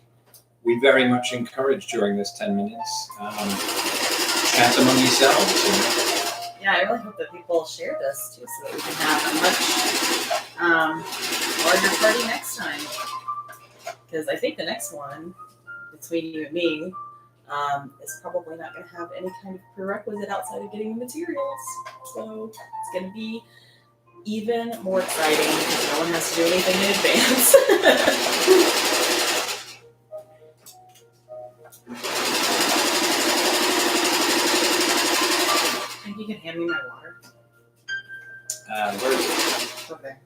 we very much encourage during this 10 minutes, chat among yourselves. Yeah, I really hope that people share this too, so that we can have a much larger party next time. Because I think the next one, between you and me, is probably not going to have any kind of prerequisite outside of getting the materials. So it's going to be even more exciting because no one has to do anything in advance. Think you can hand me my water? Where is it? Okay.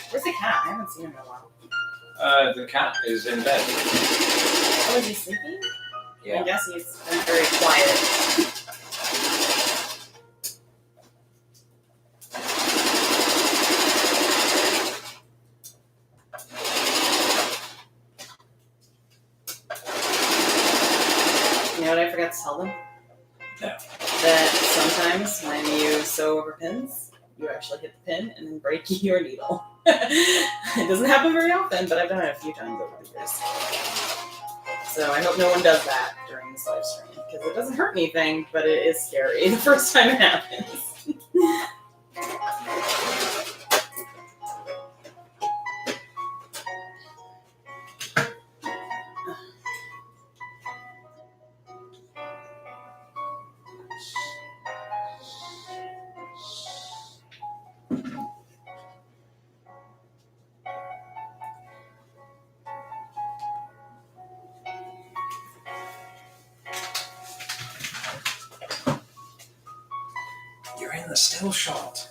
Where's the cat? I haven't seen him in a while. The cat is in bed. Oh, is he sleeping? Yeah. I guess he's been very quiet. You know what I forgot to tell them? No. That sometimes when you sew over pins, you actually hit the pin and then break your needle. It doesn't happen very often, but I've done it a few times over the years. So I hope no one does that during this live stream, because it doesn't hurt anything, but it is scary the first time it happens. You're in the still shot.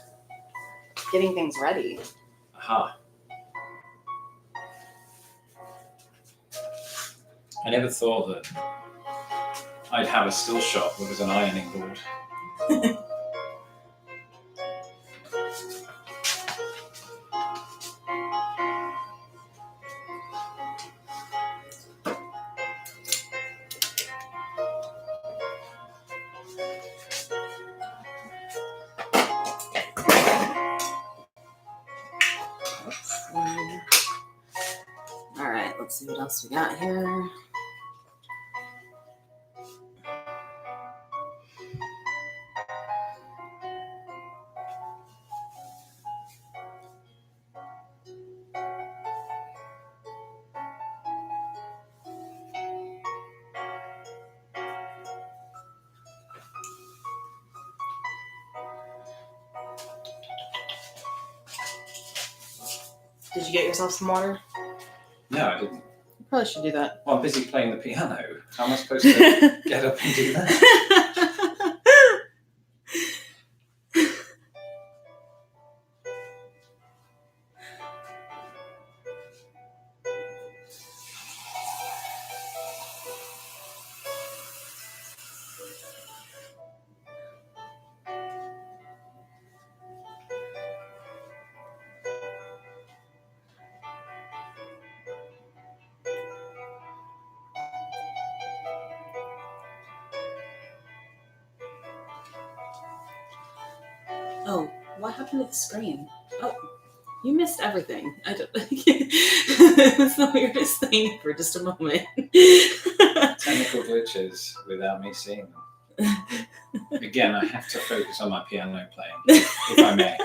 Getting things ready. Aha. I never thought that I'd have a still shot that was an ironing board. All right, let's see what else we got here. Did you get yourself some water? No, I didn't. You probably should do that. Well, I'm busy playing the piano. How am I supposed to get up and do that? Oh, what happened to the screen? Oh, you missed everything. I don't. It's the weirdest thing for just a moment. Technical glitches without me seeing them. Again, I have to focus on my piano playing, if I may.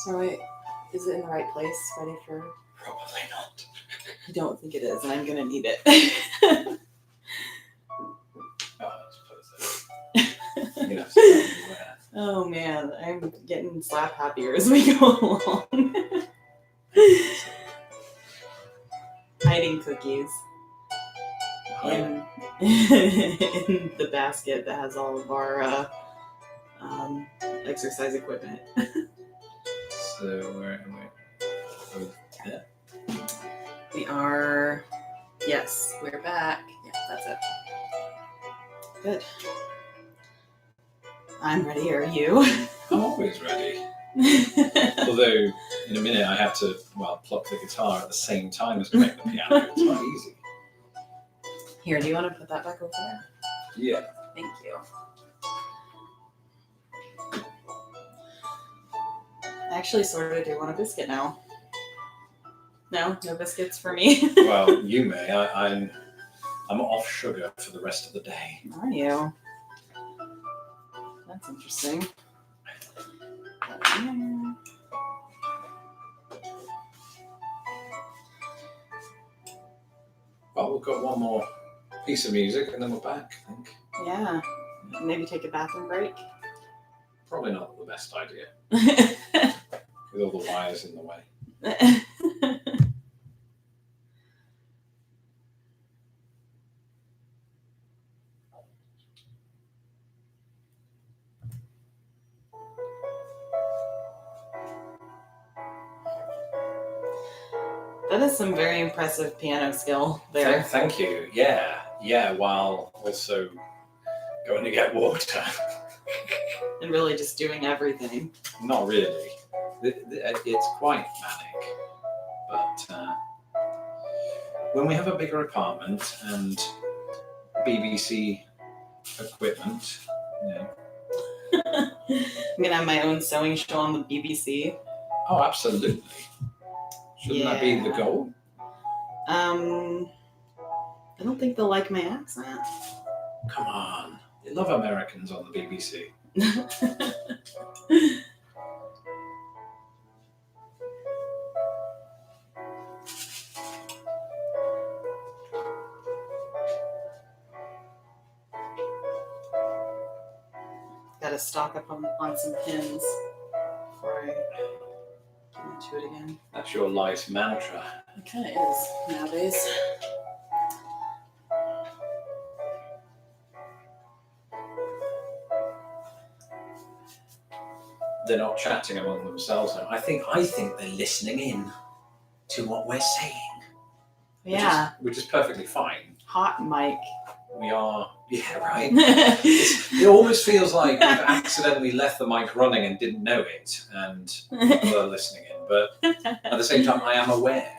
So, is it in the right place? Ready for? Probably not. I don't think it is, and I'm gonna need it. Oh, let's put it there. You know, so tell me where. Oh man, I'm getting slap happier as we go along. Hiding cookies in the basket that has all of our exercise equipment. So we're yeah. We are, yes, we're back. Yeah, that's it. Good. I'm ready. Are you? I'm always ready. Although, in a minute, I have to, pluck the guitar at the same time as playing the piano. It's not easy. Here, do you want to put that back over there? Yeah. Thank you. I actually sort of do want a biscuit now. No biscuits for me. Well, you may. I'm off sugar for the rest of the day. Are you? That's interesting. Well, we've got one more piece of music and then we're back, I think. Yeah. Maybe take a bathroom break. Probably not the best idea. With all the wires in the way. That is some very impressive piano skill there. Thank you. Yeah, while also going to get water. And really just doing everything. Not really. It's quite manic. But when we have a bigger apartment and BBC equipment, I'm going to have my own sewing show on the BBC. Oh, absolutely. Shouldn't that be the goal? I don't think they'll like my accent. Come on. They love Americans on the BBC. Gotta stock up on some pins before I get into it again. That's your life mantra. It kind of is nowadays. They're not chatting among themselves now. I think they're listening in to what we're saying. Yeah. Which is perfectly fine. Hot mic. We are, yeah, right. It almost feels like we've accidentally left the mic running and didn't know it, and people are listening in. But at the same time, I am aware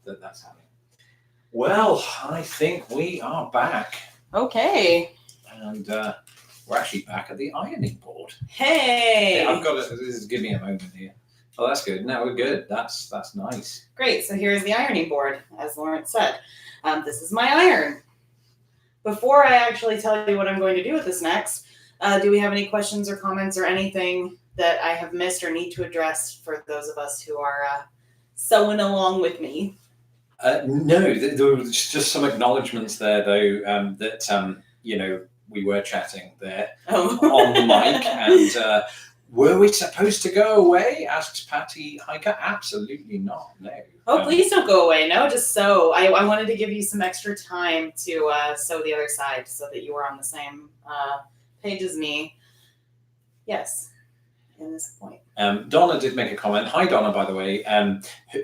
that that's happening. Well, I think we are back. Okay. And we're actually back at the ironing board. Hey! Yeah, I've got to, give me a moment here. Oh, that's good. No, we're good. That's nice. Great. So here's the ironing board, as Lawrence said. This is my iron. Before I actually tell you what I'm going to do with this next, do we have any questions or comments or anything that I have missed or need to address for those of us who are sewing along with me? No, there was just some acknowledgements there, though, that, we were chatting there on the mic. And were we supposed to go away? Asks Patty Hiker. Absolutely not, no. Oh, please don't go away. No, just sew. I wanted to give you some extra time to sew the other side so that you were on the same page as me. Yes, in this point. Donna did make a comment. Hi, Donna, by the way,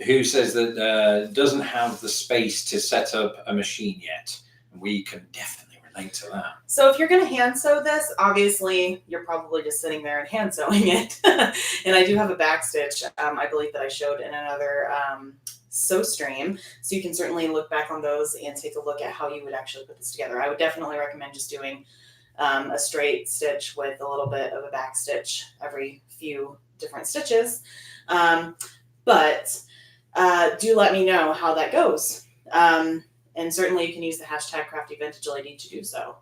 who says that doesn't have the space to set up a machine yet. We can definitely relate to that. So if you're going to hand sew this, obviously you're probably just sitting there and hand sewing it. And I do have a back stitch, I believe that I showed in another sew stream. So you can certainly look back on those and take a look at how you would actually put this together. I would definitely recommend just doing a straight stitch with a little bit of a back stitch every few different stitches. But do let me know how that goes. And certainly you can use the hashtag #CraftyVintageLady to do so.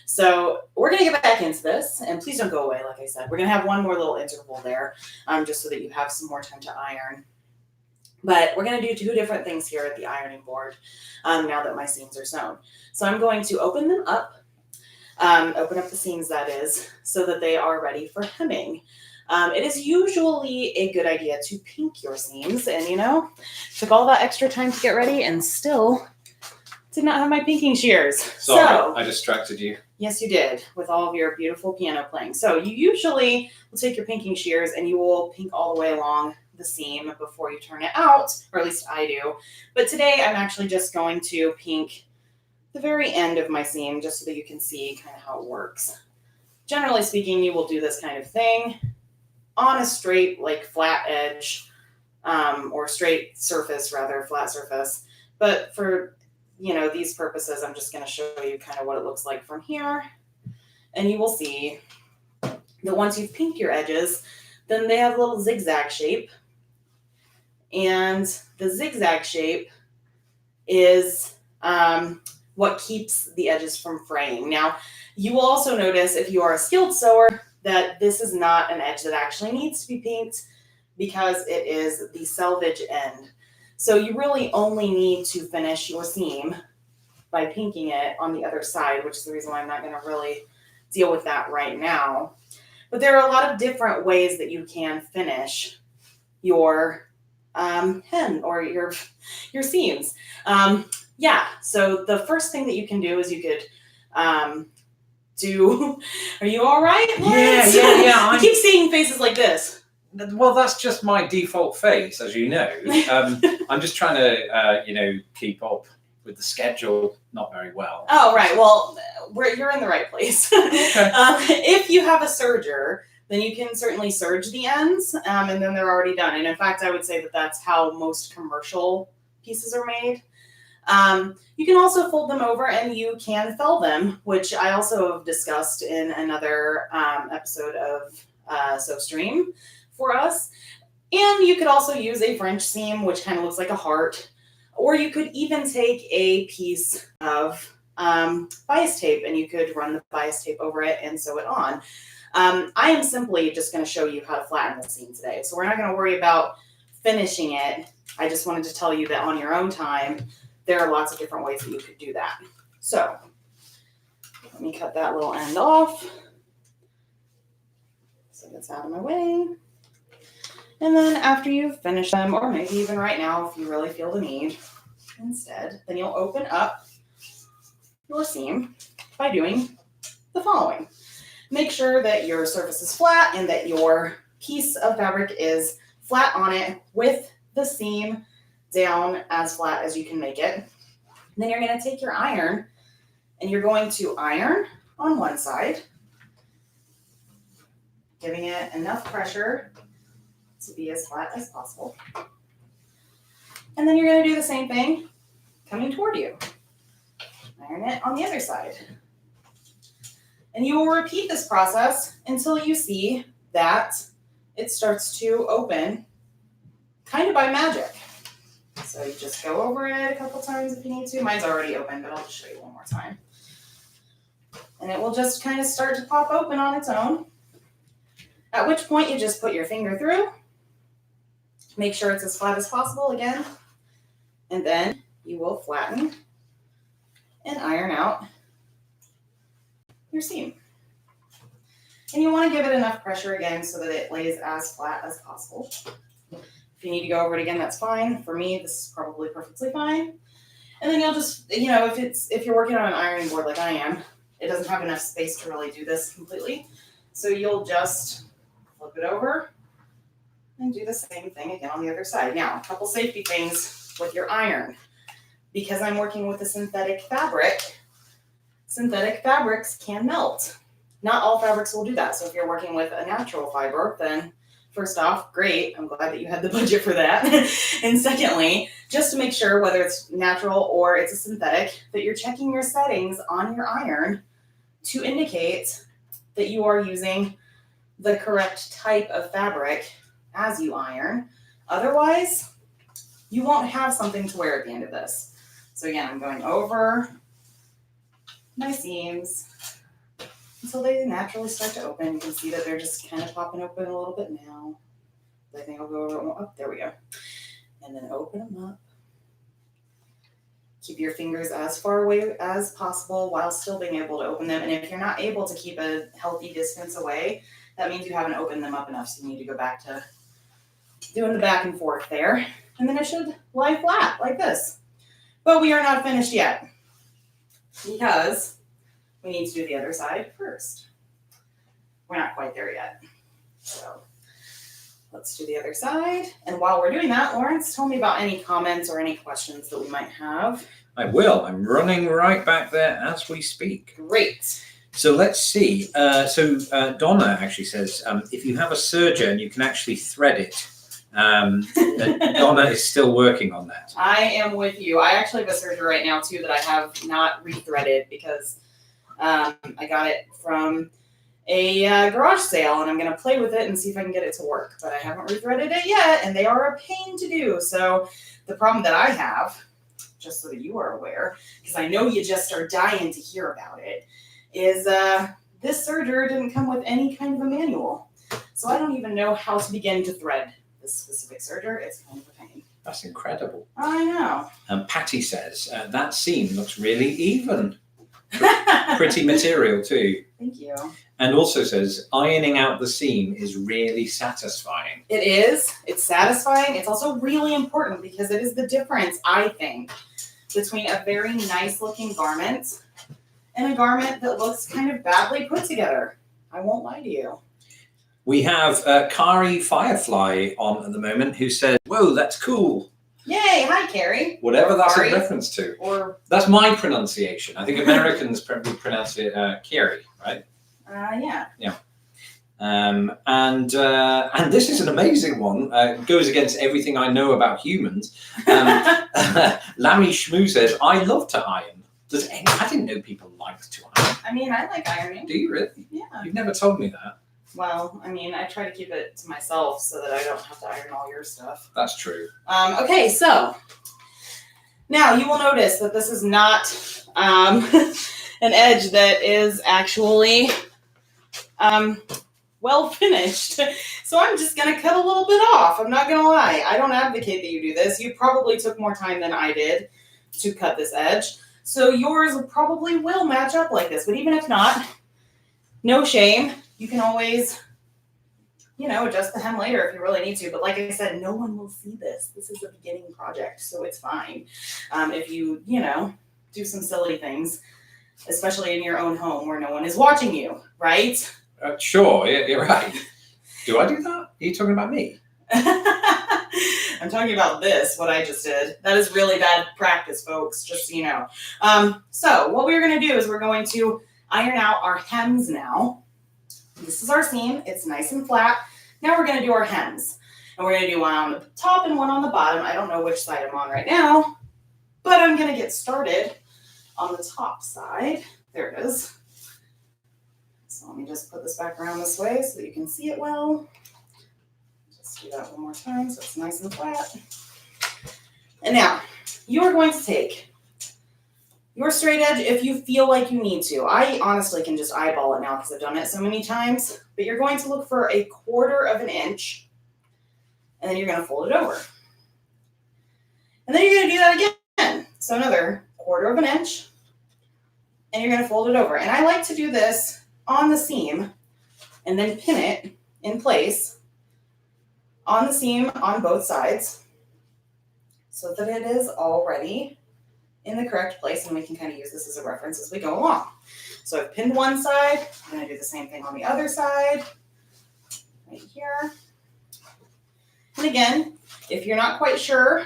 So we're going to get back into this, and please don't go away, like I said. We're going to have one more little interval there, just so that you have some more time to iron. But we're going to do two different things here at the ironing board now that my seams are sewn. So I'm going to open them up, open up the seams, that is, so that they are ready for hemming. It is usually a good idea to pink your seams, and took all that extra time to get ready and still did not have my pinking shears. Sorry, So I distracted you. yes, you did, with all of your beautiful piano playing. So you usually will take your pinking shears and you will pink all the way along the seam before you turn it out, or at least I do. But today I'm actually just going to pink the very end of my seam just so that you can see kind of how it works. Generally speaking, you will do this kind of thing on a straight, like flat edge, or straight surface rather, flat surface. But for, these purposes, I'm just going to show you kind of what it looks like from here. And you will see that once you've pinked your edges, then they have a little zigzag shape. And the zigzag shape is what keeps the edges from fraying. Now, you will also notice if you are a skilled sewer that this is not an edge that actually needs to be pinked because it is the selvage end. So you really only need to finish your seam by pinking it on the other side, which is the reason why I'm not going to really deal with that right now. But there are a lot of different ways that you can finish your hem or your seams. So the first thing that you can do is you could are you all right, Lawrence? Yeah. I keep seeing faces like this. Well, that's just my default face, as you know. I'm just trying to, keep up with the schedule not very well. Oh, right. Well, you're in the right place. Okay. If you have a serger, then you can certainly serge the ends, and then they're already done. And in fact, I would say that that's how most commercial pieces are made. You can also fold them over and you can fell them, which I also have discussed in another episode of SewStream for us. And you could also use a French seam, which kind of looks like a heart. Or you could even take a piece of bias tape and you could run the bias tape over it and sew it on. I am simply just going to show you how to flatten the seam today. So we're not going to worry about finishing it. I just wanted to tell you that on your own time, there are lots of different ways that you could do that. So let me cut that little end off so that's out of my way. And then after you've finished them, or maybe even right now if you really feel the need instead, then you'll open up your seam by doing the following. Make sure that your surface is flat and that your piece of fabric is flat on it with the seam down as flat as you can make it. And then you're going to take your iron and you're going to iron on one side, giving it enough pressure to be as flat as possible. And then you're going to do the same thing coming toward you. Iron it on the other side. And you will repeat this process until you see that it starts to open kind of by magic. So you just go over it a couple times if you need to. Mine's already open, but I'll just show you one more time. And it will just kind of start to pop open on its own. At which point you just put your finger through. Make sure it's as flat as possible again. And then you will flatten and iron out your seam. And you want to give it enough pressure again so that it lays as flat as possible. If you need to go over it again, that's fine. For me, this is probably perfectly fine. And then you'll just, if you're working on an ironing board like I am, it doesn't have enough space to really do this completely. So you'll just flip it over and do the same thing again on the other side. Now, a couple safety things with your iron. Because I'm working with a synthetic fabric, synthetic fabrics can melt. Not all fabrics will do that. So if you're working with a natural fiber, then first off, great. I'm glad that you had the budget for that. And secondly, just to make sure whether it's natural or it's a synthetic, that you're checking your settings on your iron to indicate that you are using the correct type of fabric as you iron. Otherwise, you won't have something to wear at the end of this. So again, I'm going over my seams until they naturally start to open. You can see that they're just kind of popping open a little bit now. I think I'll go over it. Oh, there we go. And then open them up. Keep your fingers as far away as possible while still being able to open them. And if you're not able to keep a healthy distance away, that means you haven't opened them up enough. So you need to go back to doing the back and forth there. And then it should lie flat like this. But we are not finished yet because we need to do the other side first. We're not quite there yet. So let's do the other side. And while we're doing that, Lawrence, tell me about any comments or any questions that we might have. I will. I'm running right back there as we speak. Great. So let's see. Donna actually says, if you have a serger, you can actually thread it. Donna is still working on that. I am with you. I actually have a serger right now too that I have not rethreaded because I got it from a garage sale, and I'm going to play with it and see if I can get it to work. But I haven't rethreaded it yet, and they are a pain to do. So the problem that I have, just so that you are aware, because I know you just are dying to hear about it, is this serger didn't come with any kind of a manual. So I don't even know how to begin to thread this specific serger. It's kind of a pain. That's incredible. I know. And Patty says, that seam looks really even. Pretty material too. Thank you. And also says, ironing out the seam is really satisfying. It is. It's satisfying. It's also really important because it is the difference, I think, between a very nice looking garment and a garment that looks kind of badly put together. I won't lie to you. We have Kari Firefly on at the moment who said, whoa, that's cool. Yay. Hi, Carrie. Whatever that's Kari. a reference to. Or, That's my pronunciation. I think Americans would pronounce it Kari, right? yeah. And this is an amazing one. It goes against everything I know about humans. Lammy Shmoo says, I love to iron. I didn't know people liked to iron. I mean, I like ironing. Do you really? Yeah. You've never told me that. Well, I mean, I try to keep it to myself so that I don't have to iron all your stuff. That's true. Okay, so now you will notice that this is not an edge that is actually well finished. So I'm just going to cut a little bit off. I'm not going to lie. I don't advocate that you do this. You probably took more time than I did to cut this edge. So yours probably will match up like this. But even if not, no shame. You can always, adjust the hem later if you really need to. But like I said, no one will see this. This is a beginning project, so it's fine. If you, do some silly things, especially in your own home where no one is watching you, right? Sure, you're right. Do I do that? Are you talking about me? I'm talking about this, what I just did. That is really bad practice, folks, just so you know. So what we're going to do is we're going to iron out our hems now. This is our seam. It's nice and flat. Now we're going to do our hems. And we're going to do one on the top and one on the bottom. I don't know which side I'm on right now, but I'm going to get started on the top side. There it is. So let me just put this back around this way so that you can see it well. Just do that one more time so it's nice and flat. And now you are going to take your straight edge if you feel like you need to. I honestly can just eyeball it now because I've done it so many times. But you're going to look for 1/4 of an inch, and then you're going to fold it over. And then you're going to do that again. So another 1/4 of an inch, and you're going to fold it over. And I like to do this on the seam and then pin it in place on the seam on both sides so that it is already in the correct place, and we can kind of use this as a reference as we go along. So I've pinned one side. I'm going to do the same thing on the other side, right here. And again, if you're not quite sure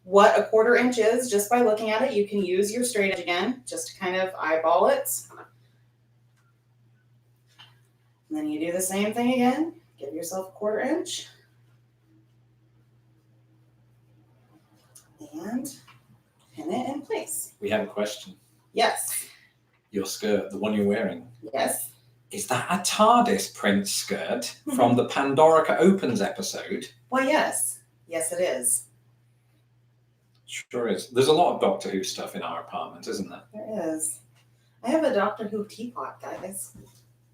what 1/4 inch is, just by looking at it, you can use your straight edge again, just to kind of eyeball it. And then you do the same thing again. Give yourself 1/4 inch. And pin it in place. We have a question. Yes. Your skirt, the one you're wearing. Yes. Is that a TARDIS print skirt from the Pandorica Opens episode? Why, yes. Yes, it is. Sure is. There's a lot of Doctor Who stuff in our apartment, isn't there? There is. I have a Doctor Who teapot, guys,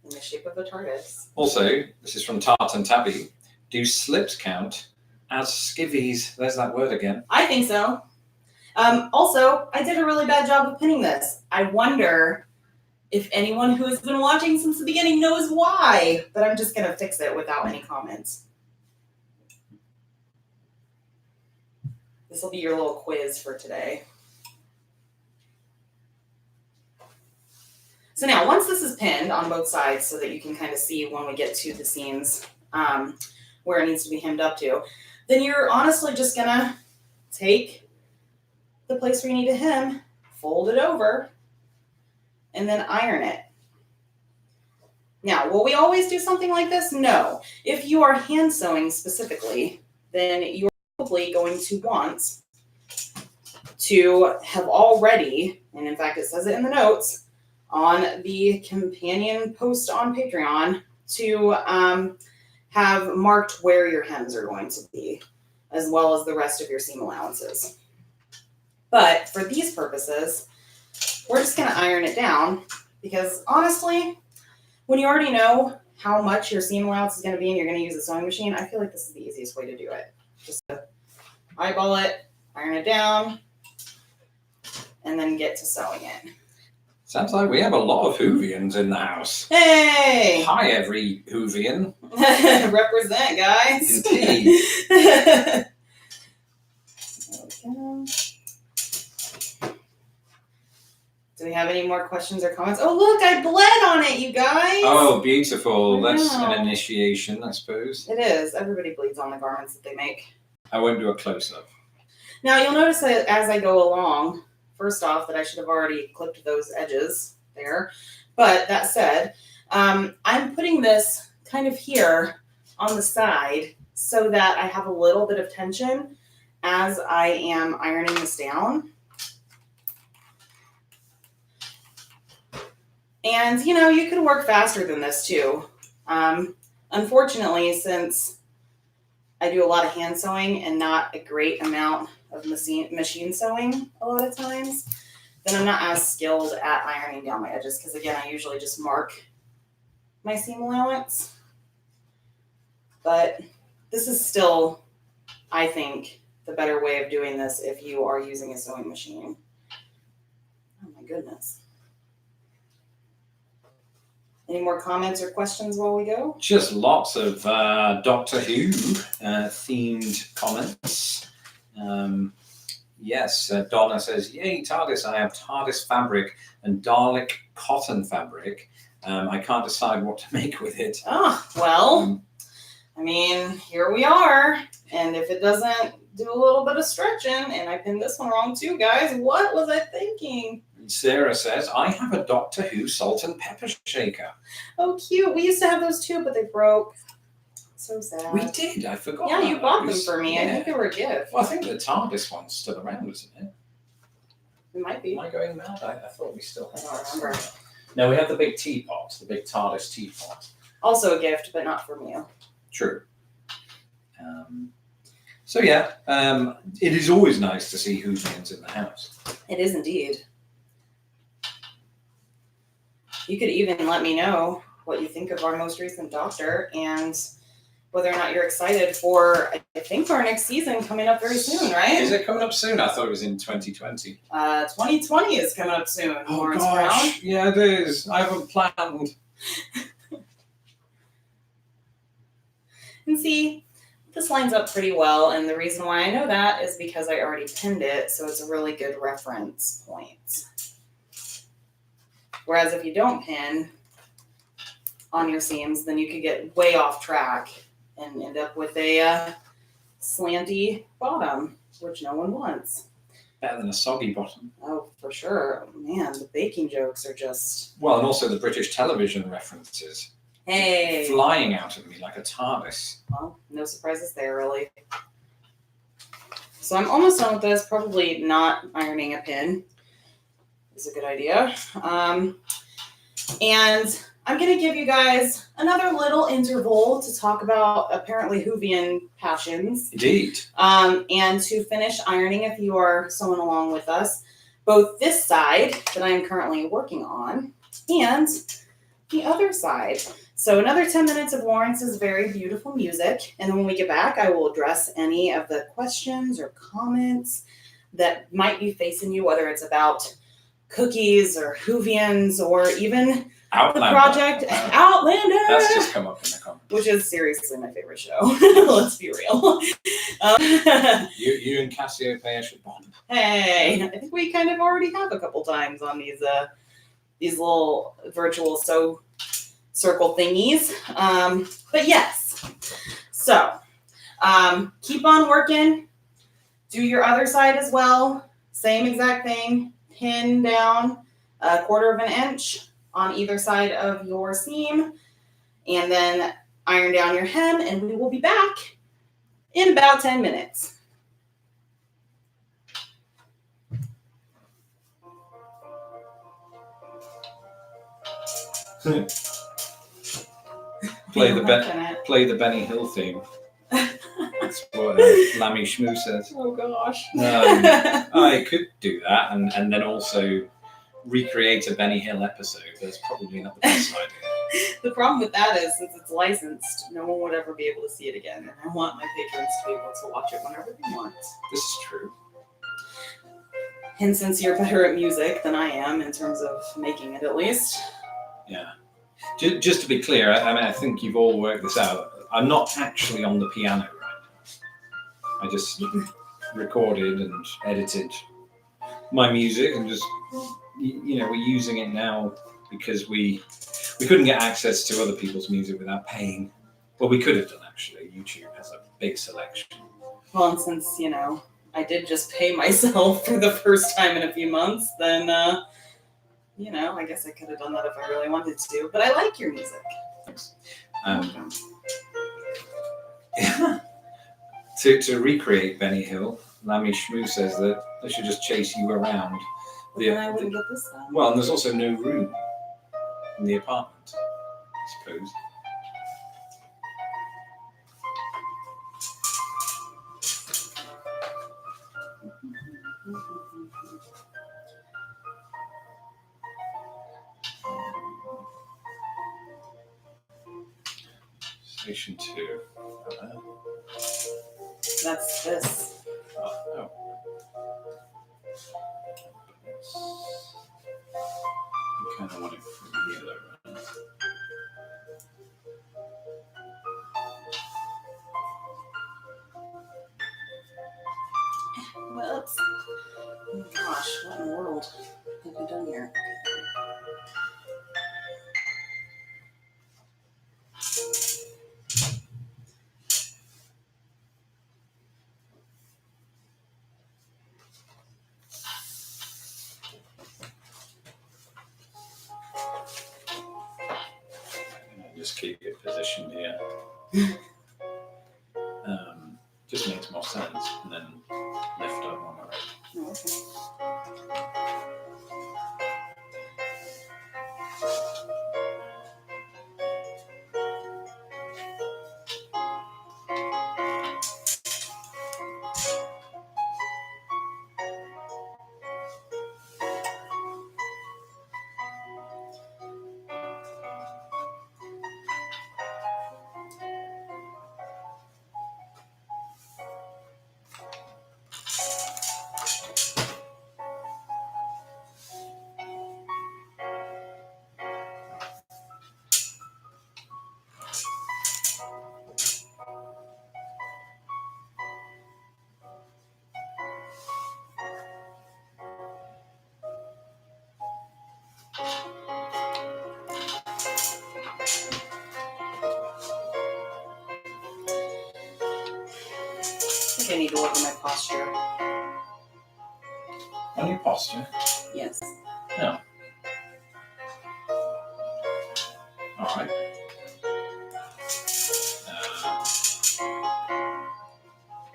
in the shape of a TARDIS. Also, this is from Tart and Tabby. Do slips count as skivvies? There's that word again. I think so. Also, I did a really bad job of pinning this. I wonder if anyone who has been watching since the beginning knows why, but I'm just going to fix it without any comments. This will be your little quiz for today. So now, once this is pinned on both sides so that you can kind of see when we get to the seams where it needs to be hemmed up to, then you're honestly just going to take the place where you need to hem, fold it over, and then iron it. Now, will we always do something like this? No. If you are hand sewing specifically, then you're probably going to want to have already, and in fact it says it in the notes, on the companion post on Patreon, to have marked where your hems are going to be, as well as the rest of your seam allowances. But for these purposes, we're just going to iron it down because honestly, when you already know how much your seam allowance is going to be and you're going to use a sewing machine, I feel like this is the easiest way to do it. Just eyeball it, iron it down, and then get to sewing it. Sounds like we have a lot of Whovians in the house. Hey! Hi, every Whovian. Represent, guys. Indeed. There we go. Do we have any more questions or comments? Oh, look, I bled on it, you guys. Oh, beautiful. That's Wow. an initiation, I suppose. It is. Everybody bleeds on the garments that they make. I won't do a close-up. Now, you'll notice that as I go along, first off, that I should have already clipped those edges there. But that said, I'm putting this kind of here on the side so that I have a little bit of tension as I am ironing this down. And, you know, you could work faster than this too. Unfortunately, since I do a lot of hand sewing and not a great amount of machine sewing a lot of times, then I'm not as skilled at ironing down my edges because, again, I usually just mark my seam allowance. But this is still, I think, the better way of doing this if you are using a sewing machine. Oh my goodness. Any more comments or questions while we go? Just lots of Doctor Who themed comments. Yes, Donna says, yay, TARDIS. I have TARDIS fabric and Dalek cotton fabric. I can't decide what to make with it. Oh, well, I mean, here we are. And if it doesn't do a little bit of stretching, and I pinned this one wrong too, guys, what was I thinking? Sarah says, I have a Doctor Who salt and pepper shaker. Oh, cute. We used to have those too, but they broke. So sad. We did. I forgot. Yeah, you bought them those. for me. Yeah. I think they were a gift. Well, I think the TARDIS one's still around, isn't it? It might be. Am I going mad? I thought we still had I don't remember. No, we have the big teapot, the big TARDIS teapot. Also a gift, but not from you. True. So yeah, it is always nice to see Whovians in the house. It is indeed. You could even let me know what you think of our most recent Doctor and whether or not you're excited for, I think, our next season coming up very soon, right? Is it coming up soon? I thought it was in 2020. 2020 is coming up soon. Oh Lawrence gosh, yeah, it is. I haven't planned. Brown. And see, this lines up pretty well, and the reason why I know that is because I already pinned it, so it's a really good reference point. Whereas if you don't pin on your seams, then you could get way off track and end up with a slanty bottom, which no one wants. Better than a soggy bottom. Oh, for sure. Man, the baking jokes are just, Well, and also the British television references. hey. Flying out at me like a TARDIS. Well, no surprises there, really. So I'm almost done with this. Probably not ironing a pin is a good idea. And I'm going to give you guys another little interval to talk about apparently Whovian passions. Indeed. And to finish ironing, if you are sewing along with us, both this side that I am currently working on and the other side. So another 10 minutes of Lawrence's very beautiful music. And then when we get back, I will address any of the questions or comments that might be facing you, whether it's about cookies or Whovians or even Outlander. the project Outlander. That's just come up in the comments. Which is seriously my favorite show. Let's be real. You and Cassiopeia should bond. Hey, I think we kind of already have a couple times on these little virtual circle thingies. But yes, so keep on working. Do your other side as well. Same exact thing. Pin down 1/4 inch on either side of your seam. and then iron down your hem, and we will be back in about 10 minutes. Play I'm the liking it. Play the Benny Hill theme. That's what Lammy Shmoo says. Oh gosh. I could do that and then also recreate a Benny Hill episode. That's probably not the best idea. The problem with that is, since it's licensed, no one would ever be able to see it again. And I want my patrons to be able to watch it whenever they want. This is true. And since you're better at music than I am, in terms of making it at least. Yeah. Just to be clear, I think you've all worked this out. I'm not actually on the piano right now. I just recorded and edited my music and just, we're using it now because we couldn't get access to other people's music without paying. Well, we could have done, actually. YouTube has a big selection. Well, and since, I did just pay myself for the first time in a few months, then, I guess I could have done that if I really wanted to. But I like your music. Thanks. To recreate Benny Hill, Lammy Shmoo says that they should just chase you around. Then I wouldn't get this then. Well, and there's also no room in the apartment, I suppose. Station 2. That's this. Oh. I kind of want it from here, though, right? Whoops. Oh gosh, what in the world have I done here? Just keep it positioned here. Just makes more sense, and then lift up on the right. Oh, okay. I think I need to work on my posture. On your posture? Yes. No. All right.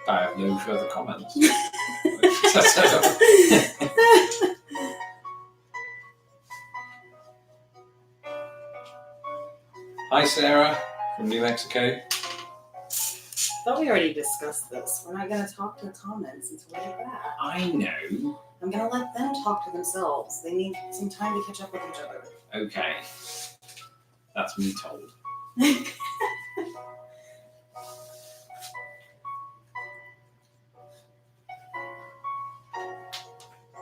I have no further comments. Hi, Sarah from New Mexico. I thought we already discussed this. We're not going to talk to the comments until we get back. I know. I'm going to let them talk to themselves. They need some time to catch up with each other. Okay. That's me told.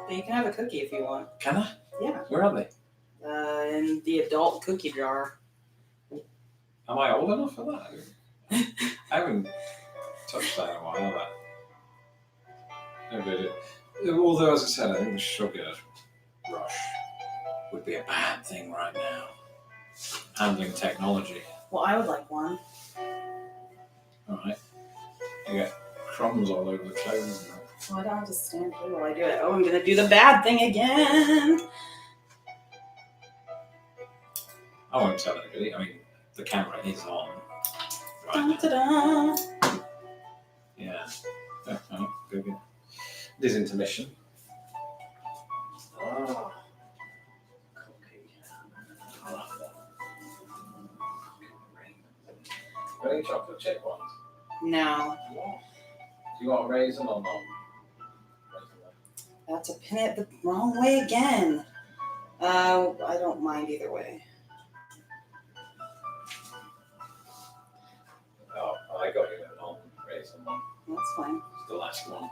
But you can have a cookie if you want. Can I? Yeah. Where are they? In the adult cookie jar. Am I old enough for that? I haven't touched that in a while, have I? No, but although, as I said, I think the sugar rush would be a bad thing right now. Handling technology. Well, I would like one. Alright. You get crumbs all over the clothes. Well, I don't have to stand here while I do it. Oh, I'm going to do the bad thing again. I won't tell anybody. I mean, the camera is on. Dun, Right. dun, dun. Yeah. Oh, good. It is intermission. Oh. Cookie. I like that. Got any chocolate chip ones? No, What? Do you want a raisin or not? that's a pin it the wrong way again. I don't mind either way. Oh, I got you an almond raisin one. That's fine. It's the last one.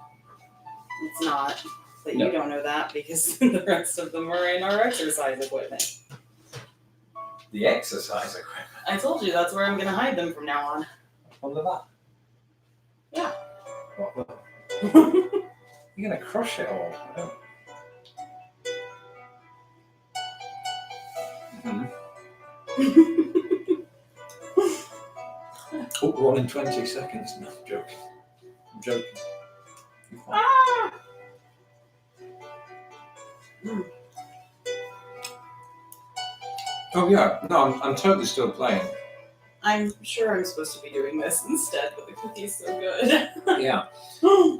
It's not, but No. you don't know that because the rest of them are in our exercise equipment. The exercise equipment. I told you that's where I'm gonna hide them from now on. Under that? Yeah. What the? You're gonna crush it all. I don't. Oh, we're on in 20 seconds. No, I'm joking. I'm joking. You're fine. Ah! Oh yeah, no, I'm totally still playing. I'm sure I'm supposed to be doing this instead, but the cookie's so good. Yeah,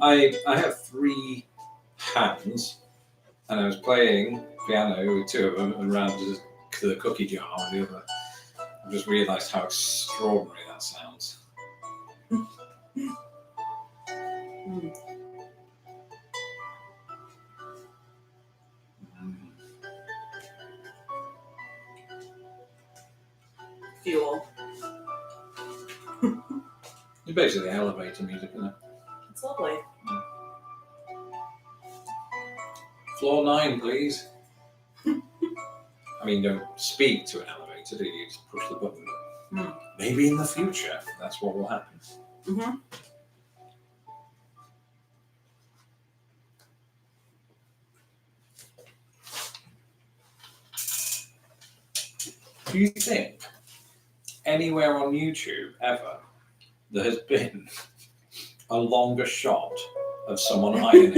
I have 3 hands, and I was playing piano with 2 of them and ran to the cookie jar on the other. I just realised how extraordinary that sounds. Fuel. It's basically elevator music, isn't it? It's lovely. Floor 9, please. I mean, don't speak to an elevator, do you? You just push the button. Maybe in the future, that's what will happen. Mm-hmm. Do you think anywhere on YouTube ever there has been a longer shot of someone ironing?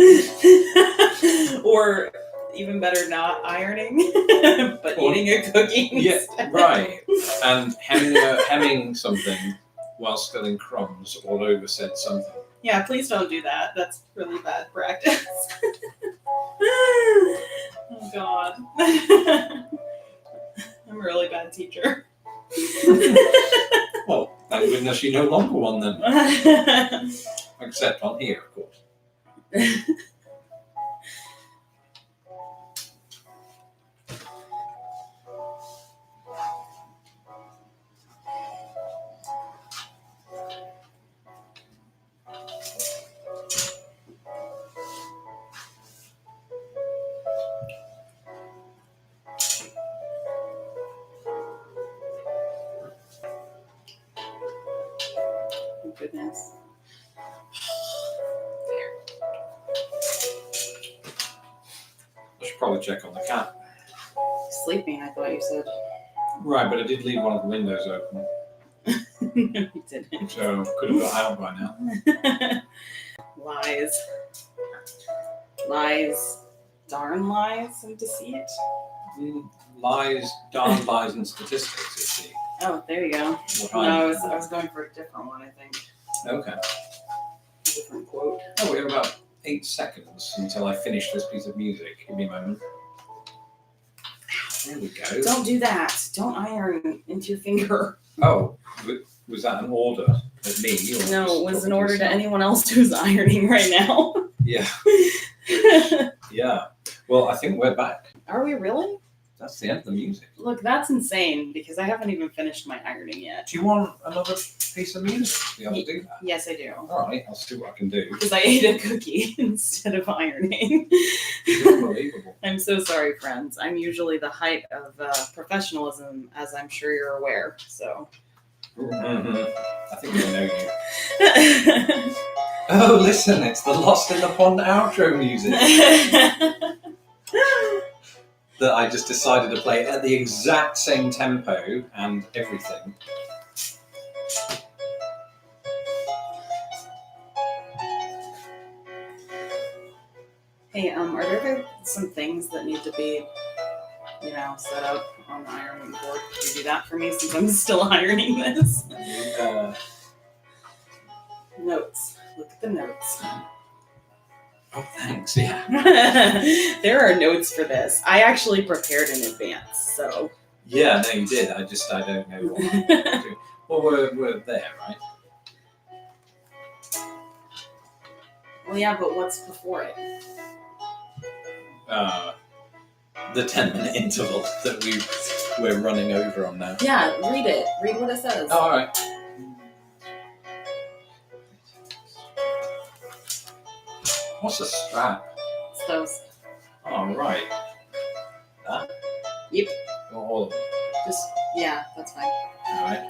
Or even better, not ironing, but Or- eating a cookie. Yeah, instead. right. And hemming something while still in crumbs all over said something. Yeah, please don't do that. That's really bad practice. Oh God. I'm a really bad teacher. Well, thank goodness you're no longer one then. Except on here, of course. Oh, goodness. I should probably check on the cat. Sleeping, I thought you said. Right, but I did leave one of the windows open, No, you didn't. so could have got out by now. Lies. Lies. Darn lies and deceit. Lies, darn lies, and statistics is Oh, there you go. what No, I'm. I was going for a different one, I think. Okay. A different quote. Oh, we have about 8 seconds until I finish this piece of music. Give me a moment. There we go. Don't do that. Don't iron into your finger. Oh, was that an order at me? Or No, just it was talking an order to yourself? anyone else who's ironing right now. Yeah, yeah. Well, I think we're back. Are we really? That's the end of the music. Look, that's insane because I haven't even finished my ironing yet. Do you want another piece of music to be able to do that? Yes, I do. All right, I'll see what I can do. Because I ate a cookie instead of ironing. Unbelievable. I'm so sorry, friends. I'm usually the height of professionalism, as I'm sure you're aware. So. Mm-hmm. I think I know you. Oh, listen, it's the Lost in the Pond outro music that I just decided to play at the exact same tempo and everything. Hey, are there some things that need to be set up on the ironing board. Could you do that for me since I'm still ironing this? Notes. Look at the notes. Oh, thanks. Yeah. There are notes for this. I actually prepared in advance, so. Yeah, no, you did. I don't know what to do. Well, we're there, right? Well, yeah, but what's before it? The 10-minute interval that we're running over on now. Yeah, read it. Read what it says. Oh, all right. What's a strap? It's those. Oh, right. That? Yep. All of them. Yeah, that's fine. All right.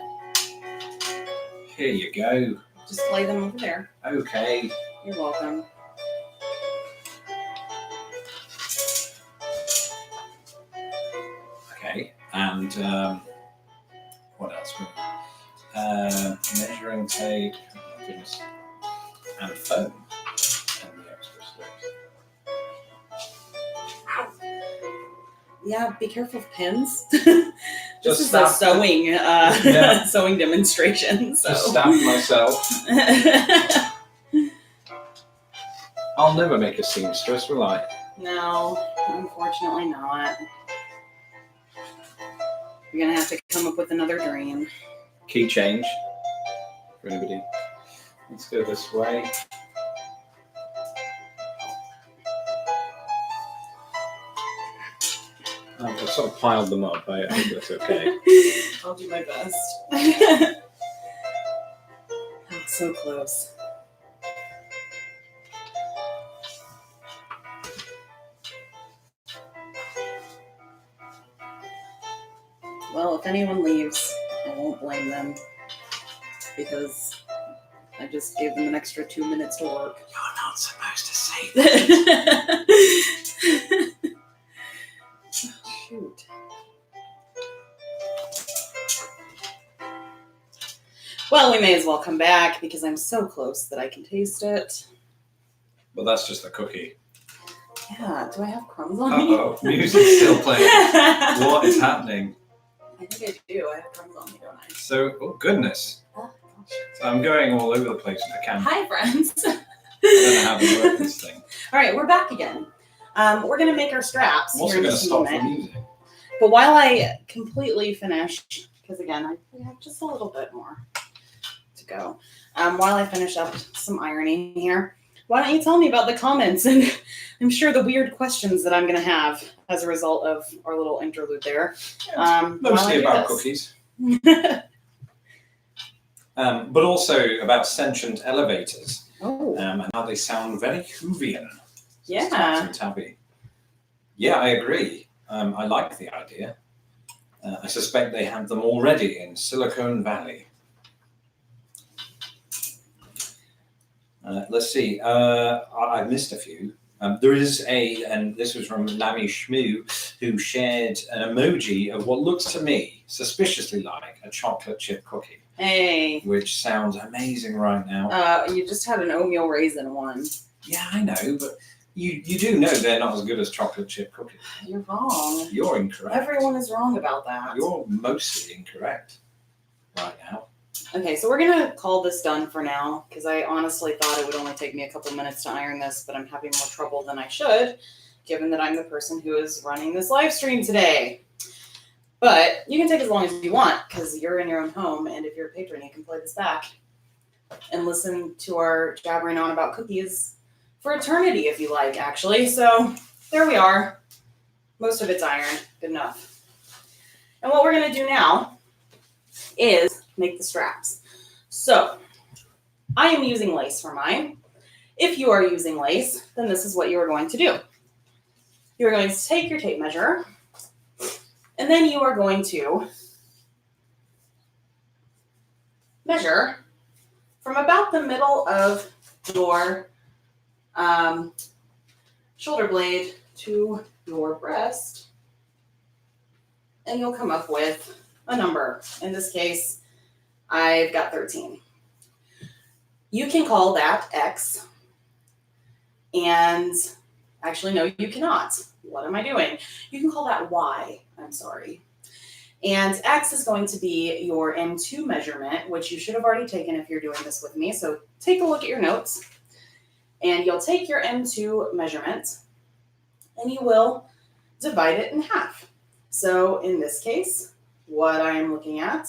Here you go. Just lay them over there. Okay. You're welcome. Okay. And what else? Measuring tape. Oh my goodness. And foam. And the extra slips. Yeah, be careful of pins. Just This is a sewing Yeah. sewing demonstration. So. Just stabbed myself. I'll never make a seamstress, will I? No, unfortunately not. You're gonna have to come up with another dream. Key change for anybody. Let's go this way. I've sort of piled them up. I hope that's okay. I'll do my best. Oh, so close. Well, if anyone leaves, I won't blame them because I just gave them an extra 2 minutes to work. You're not supposed to say that. Shoot. Well, we may as well come back because I'm so close that I can taste it. Well, that's just the cookie. Yeah, do I have crumbs on me? Uh-oh, music's still playing. What is happening? I think I do. I have crumbs on me, don't I? So, oh goodness. Oh, gosh. So I'm going all over the place with the camera. Hi, friends. I don't know how to work this thing. All right, we're back again. We're going to make our straps. I'm also here in going to just a stop the moment. music. But while I completely finish, because again, I have just a little bit more to go. While I finish up some ironing here, why don't you tell me about the comments and I'm sure the weird questions that I'm going to have as a result of our little interlude there. Mostly about cookies. But also about sentient elevators and how they sound very Whovian. Yeah. Tarts and Tabby. Yeah, I agree. I like the idea. I suspect they have them already in Silicon Valley. Let's see. I've missed a few. There is and this was from Lammy Shmoo, who shared an emoji of what looks to me suspiciously like a chocolate chip cookie. Hey. Which sounds amazing right now. You just had an oatmeal raisin one. Yeah, I know, but you do know they're not as good as chocolate chip cookies. You're wrong. You're incorrect. Everyone is wrong about that. You're mostly incorrect right now. Okay, so we're going to call this done for now because I honestly thought it would only take me a couple minutes to iron this, but I'm having more trouble than I should, given that I'm the person who is running this live stream today. But you can take as long as you want because you're in your own home, and if you're a patron, you can play this back and listen to our jabbering on about cookies for eternity if you like, actually. So there we are. Most of it's ironed. Good enough. And what we're going to do now is make the straps. So I am using lace for mine. If you are using lace, then this is what you are going to do. You're going to take your tape measure, and then you are going to measure from about the middle of your shoulder blade to your breast, and you'll come up with a number. In this case, I've got 13. You can call that X, and Actually, no, you cannot. What am I doing? You can call that Y. I'm sorry. And X is going to be your M2 measurement, which you should have already taken if you're doing this with me. So take a look at your notes, and you'll take your M2 measurement, and you will divide it in half. So in this case, what I am looking at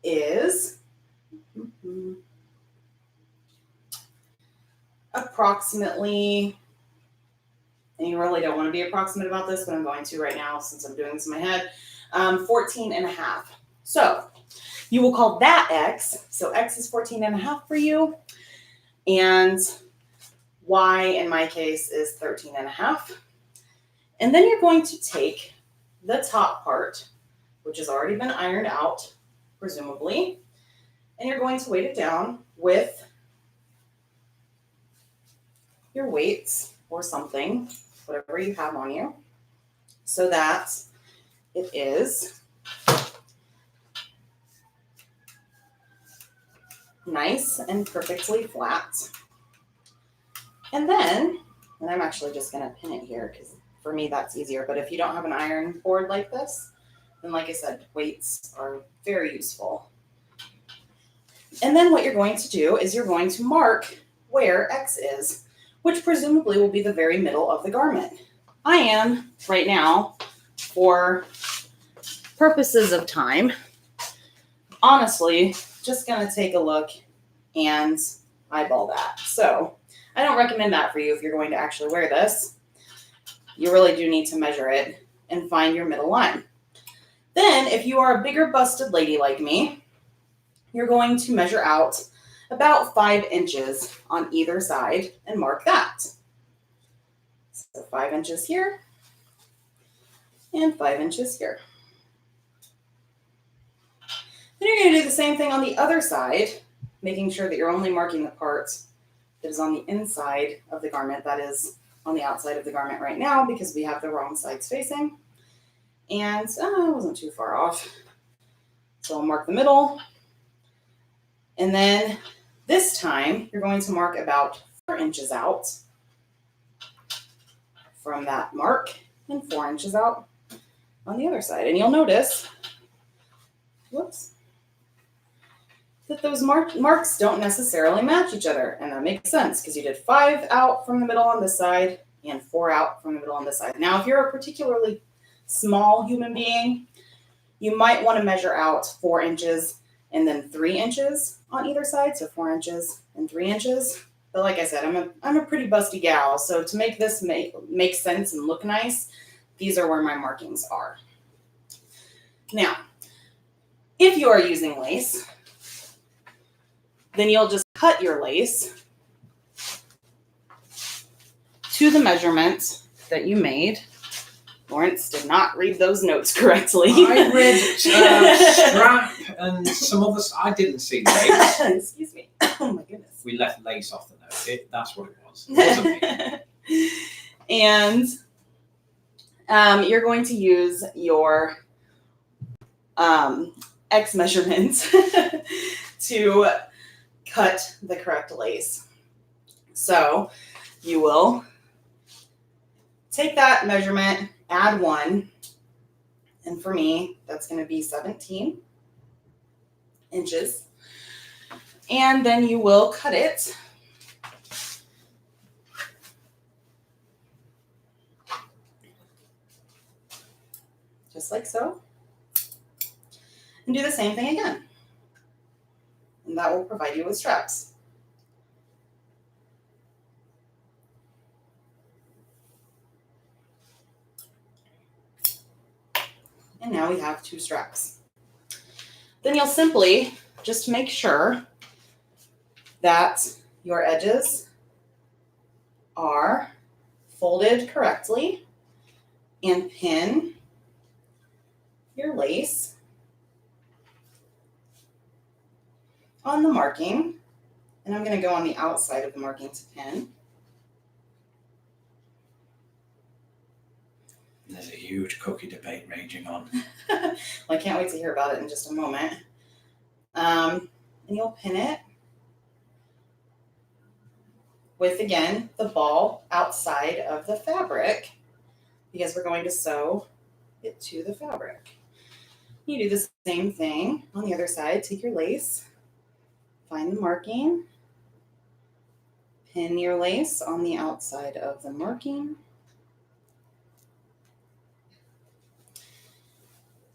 is approximately, and you really don't want to be approximate about this, but I'm going to right now since I'm doing this in my head, 14 and a half. So you will call that X. So X is 14 and a half for you. And Y in my case is 13 and a half. And then you're going to take the top part, which has already been ironed out, presumably, and you're going to weight it down with your weights or something, whatever you have on you, so that it is nice and perfectly flat. And then, and I'm actually just going to pin it here because for me that's easier, but if you don't have an iron board like this, then like I said, weights are very useful. And then what you're going to do is you're going to mark where X is, which presumably will be the very middle of the garment. I am right now, for purposes of time, honestly, just gonna take a look and eyeball that. So I don't recommend that for you if you're going to actually wear this. You really do need to measure it and find your middle line. Then if you are a bigger busted lady like me, you're going to measure out about 5 inches on either side and mark that. So 5 inches here and 5 inches here. Then you're going to do the same thing on the other side, making sure that you're only marking the part that is on the inside of the garment, that is on the outside of the garment right now because we have the wrong sides facing. And I wasn't too far off. So I'll mark the middle. And then this time, you're going to mark about 4 inches out from that mark and 4 inches out on the other side. And you'll notice, whoops, that those marks don't necessarily match each other. And that makes sense because you did 5 out from the middle on this side and 4 out from the middle on this side. Now, if you're a particularly small human being, you might want to measure out 4 inches and then 3 inches on either side, so 4 inches and 3 inches. But like I said, I'm a pretty busty gal, so to make this make sense and look nice, these are where my markings are. Now, if you are using lace, then you'll just cut your lace to the measurement that you made. Lawrence did not read those notes correctly. I read strap and some others. I didn't see lace. Excuse me. Oh my goodness. We left lace off the note. That's what it was. It wasn't me. And you're going to use your X measurement to cut the correct lace. So you will take that measurement, add 1, and for me, that's going to be 17 inches. And then you will cut it just like so. And do the same thing again. And that will provide you with straps. And now we have 2 straps. Then you'll simply just make sure that your edges are folded correctly and pin your lace on the marking. And I'm going to go on the outside of the marking to pin. There's a huge cookie debate raging on. Well, I can't wait to hear about it in just a moment. And you'll pin it with, again, the ball outside of the fabric because we're going to sew it to the fabric. You do the same thing on the other side. Take your lace, find the marking, pin your lace on the outside of the marking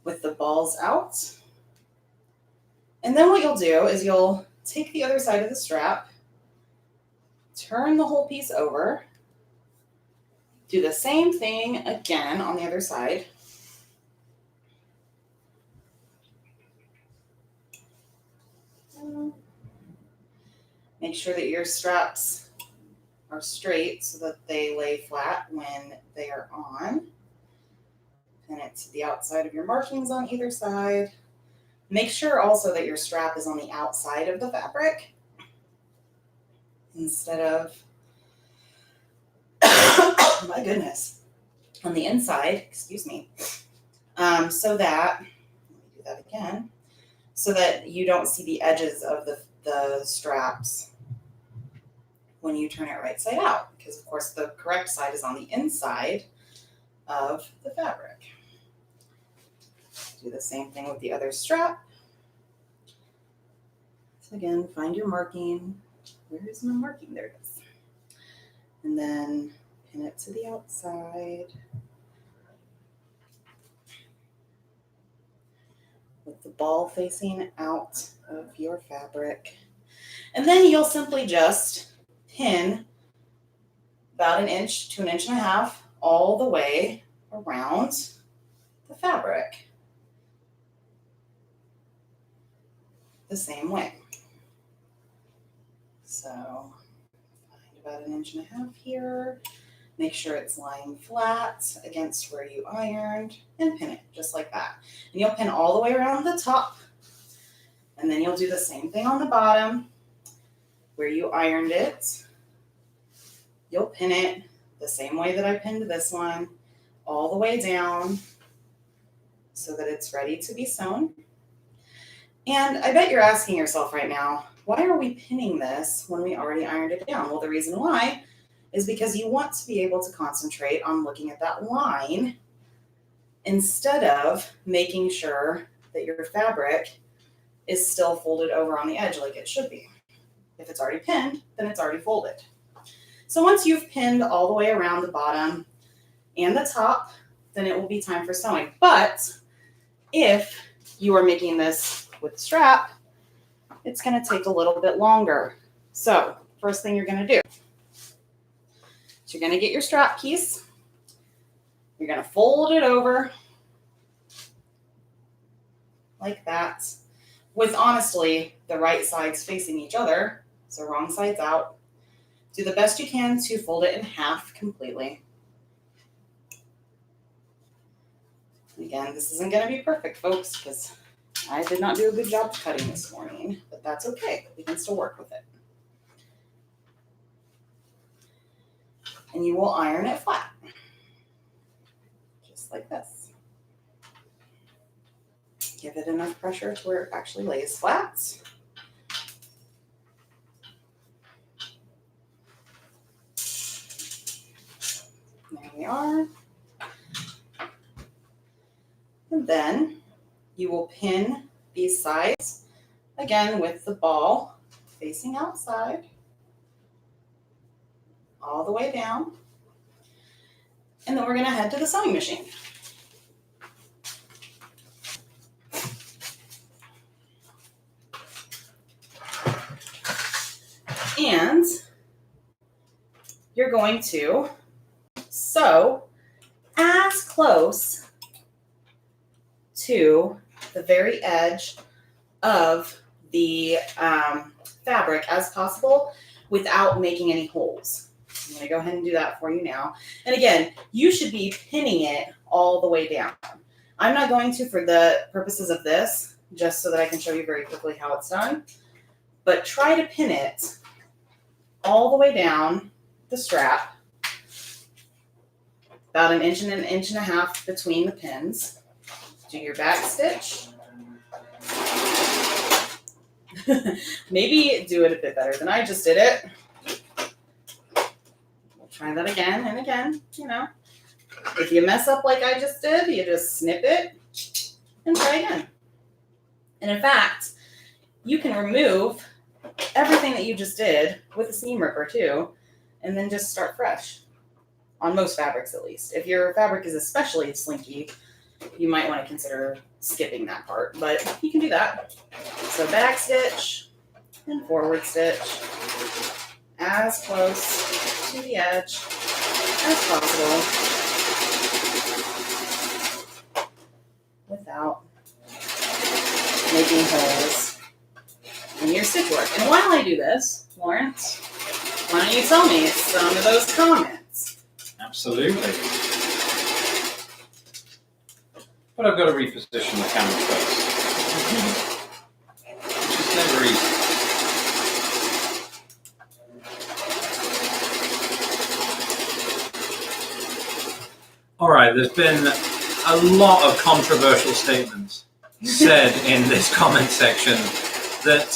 with the balls out. And then what you'll do is you'll take the other side of the strap, turn the whole piece over, do the same thing again on the other side. Make sure that your straps are straight so that they lay flat when they are on. Pin it to the outside of your markings on either side. Make sure also that your strap is on the outside of the fabric instead of, my goodness, on the inside, excuse me, so that, let me do that again, so that you don't see the edges of the straps when you turn it right side out, because of course the correct side is on the inside of the fabric. Do the same thing with the other strap. So again, find your marking. Where is my marking? There it is. And then pin it to the outside with the ball facing out of your fabric. And then you'll simply just pin about 1 inch to 1.5 inches all the way around the fabric the same way. So find about 1.5 inches here. Make sure it's lying flat against where you ironed and pin it just like that. And you'll pin all the way around the top. And then you'll do the same thing on the bottom where you ironed it. You'll pin it the same way that I pinned this one, all the way down so that it's ready to be sewn. And I bet you're asking yourself right now, why are we pinning this when we already ironed it down? Well, the reason why is because you want to be able to concentrate on looking at that line instead of making sure that your fabric is still folded over on the edge like it should be. If it's already pinned, then it's already folded. So once you've pinned all the way around the bottom and the top, then it will be time for sewing. But if you are making this with strap, it's going to take a little bit longer. So first thing you're going to do, you're going to get your strap piece. You're going to fold it over like that with, honestly, the right sides facing each other, so wrong sides out. Do the best you can to fold it in half completely. Again, this isn't going to be perfect, folks, because I did not do a good job of cutting this morning, but that's okay. We can still work with it. And you will iron it flat, just like this. Give it enough pressure to where it actually lays flat. There we are. And then you will pin these sides, again with the ball facing outside, all the way down. And then we're going to head to the sewing machine. And you're going to sew as close to the very edge of the fabric as possible without making any holes. I'm going to go ahead and do that for you now. And again, you should be pinning it all the way down. I'm not going to for the purposes of this, just so that I can show you very quickly how it's done. But try to pin it all the way down the strap, about 1 inch and 1.5 inches between the pins. Do your back stitch. Maybe do it a bit better than I just did it. try that again and again, you know. If you mess up like I just did, you just snip it and try again. And in fact, you can remove everything that you just did with a seam ripper too, and then just start fresh. On most fabrics, at least. If your fabric is especially slinky, you might want to consider skipping that part, but you can do that. So back stitch and forward stitch as close to the edge as possible without making holes in your stitch work. And while I do this, Lawrence, why don't you tell me some of those comments? Absolutely. But I've got to reposition the camera first. Which is never easy. All right, there's been a lot of controversial statements said in this comment section that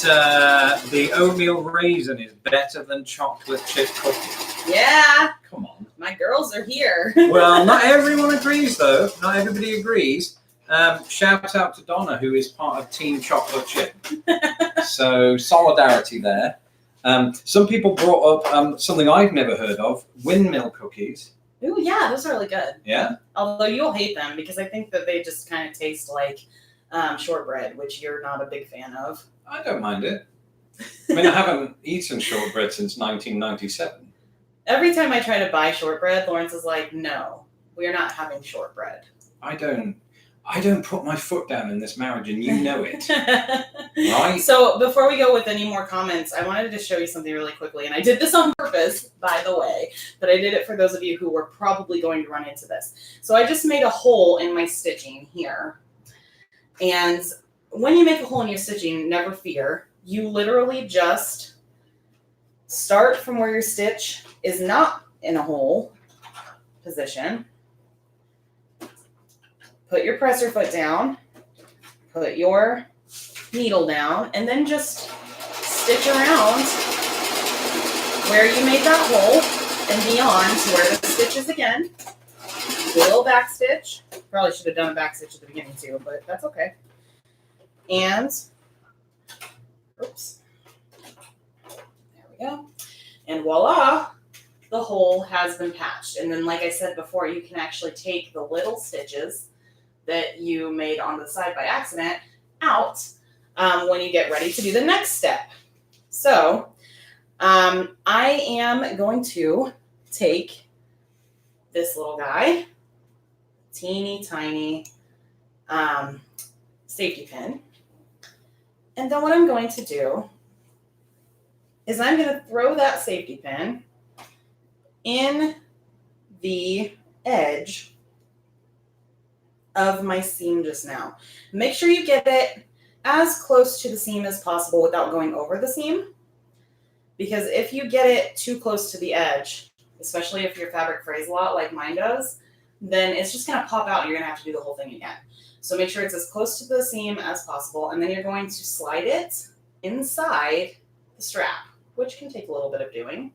the oatmeal raisin is better than chocolate chip cookies. Yeah, Come on. my girls are here. Well, not everyone agrees, though. Not everybody agrees. Shout out to Donna, who is part of Team Chocolate Chip. So, solidarity there. Some people brought up something I've never heard of, windmill cookies. Ooh, yeah, those are really good. Yeah? Although you'll hate them because I think that they just kind of taste like shortbread, which you're not a big fan of. I don't mind it. I mean, I haven't eaten shortbread since 1997. Every time I try to buy shortbread, Lawrence is like, no, we are not having shortbread. I don't put my foot down in this marriage, and you know it. Right? So before we go with any more comments, I wanted to show you something really quickly. And I did this on purpose, by the way, but I did it for those of you who were probably going to run into this. So I just made a hole in my stitching here. And when you make a hole in your stitching, never fear. You literally just start from where your stitch is not in a hole position. Put your presser foot down, put your needle down, and then just stitch around where you made that hole and beyond to where the stitch is again. Do a little back stitch. Probably should have done a back stitch at the beginning too, but that's okay. And, oops, there we go. And voila, the hole has been patched. And then, like I said before, you can actually take the little stitches that you made on the side by accident out when you get ready to do the next step. So I am going to take this little guy, teeny tiny safety pin, and then what I'm going to do is I'm going to throw that safety pin in the edge of my seam just now. Make sure you get it as close to the seam as possible without going over the seam, because if you get it too close to the edge, especially if your fabric frays a lot like mine does, then it's just going to pop out and you're going to have to do the whole thing again. So make sure it's as close to the seam as possible, and then you're going to slide it inside the strap, which can take a little bit of doing.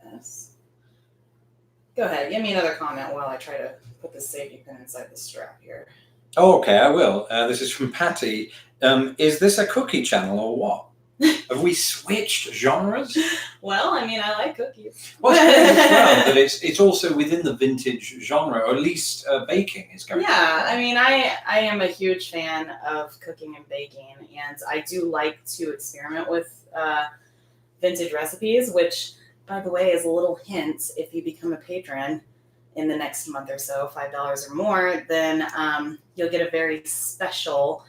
Yes. Go ahead, give me another comment while I try to put this safety pin inside the strap here. Oh, okay, I will. This is from Patty. Is this a cookie channel or what? Have we switched genres? Well, I mean, I like cookies. Well, it's good as well that it's also within the vintage genre, or at least baking is going. Yeah, I mean, I am a huge fan of cooking and baking, and I do like to experiment with vintage recipes, which, by the way, is a little hint. If you become a patron in the next month or so, $5 or more, then you'll get a very special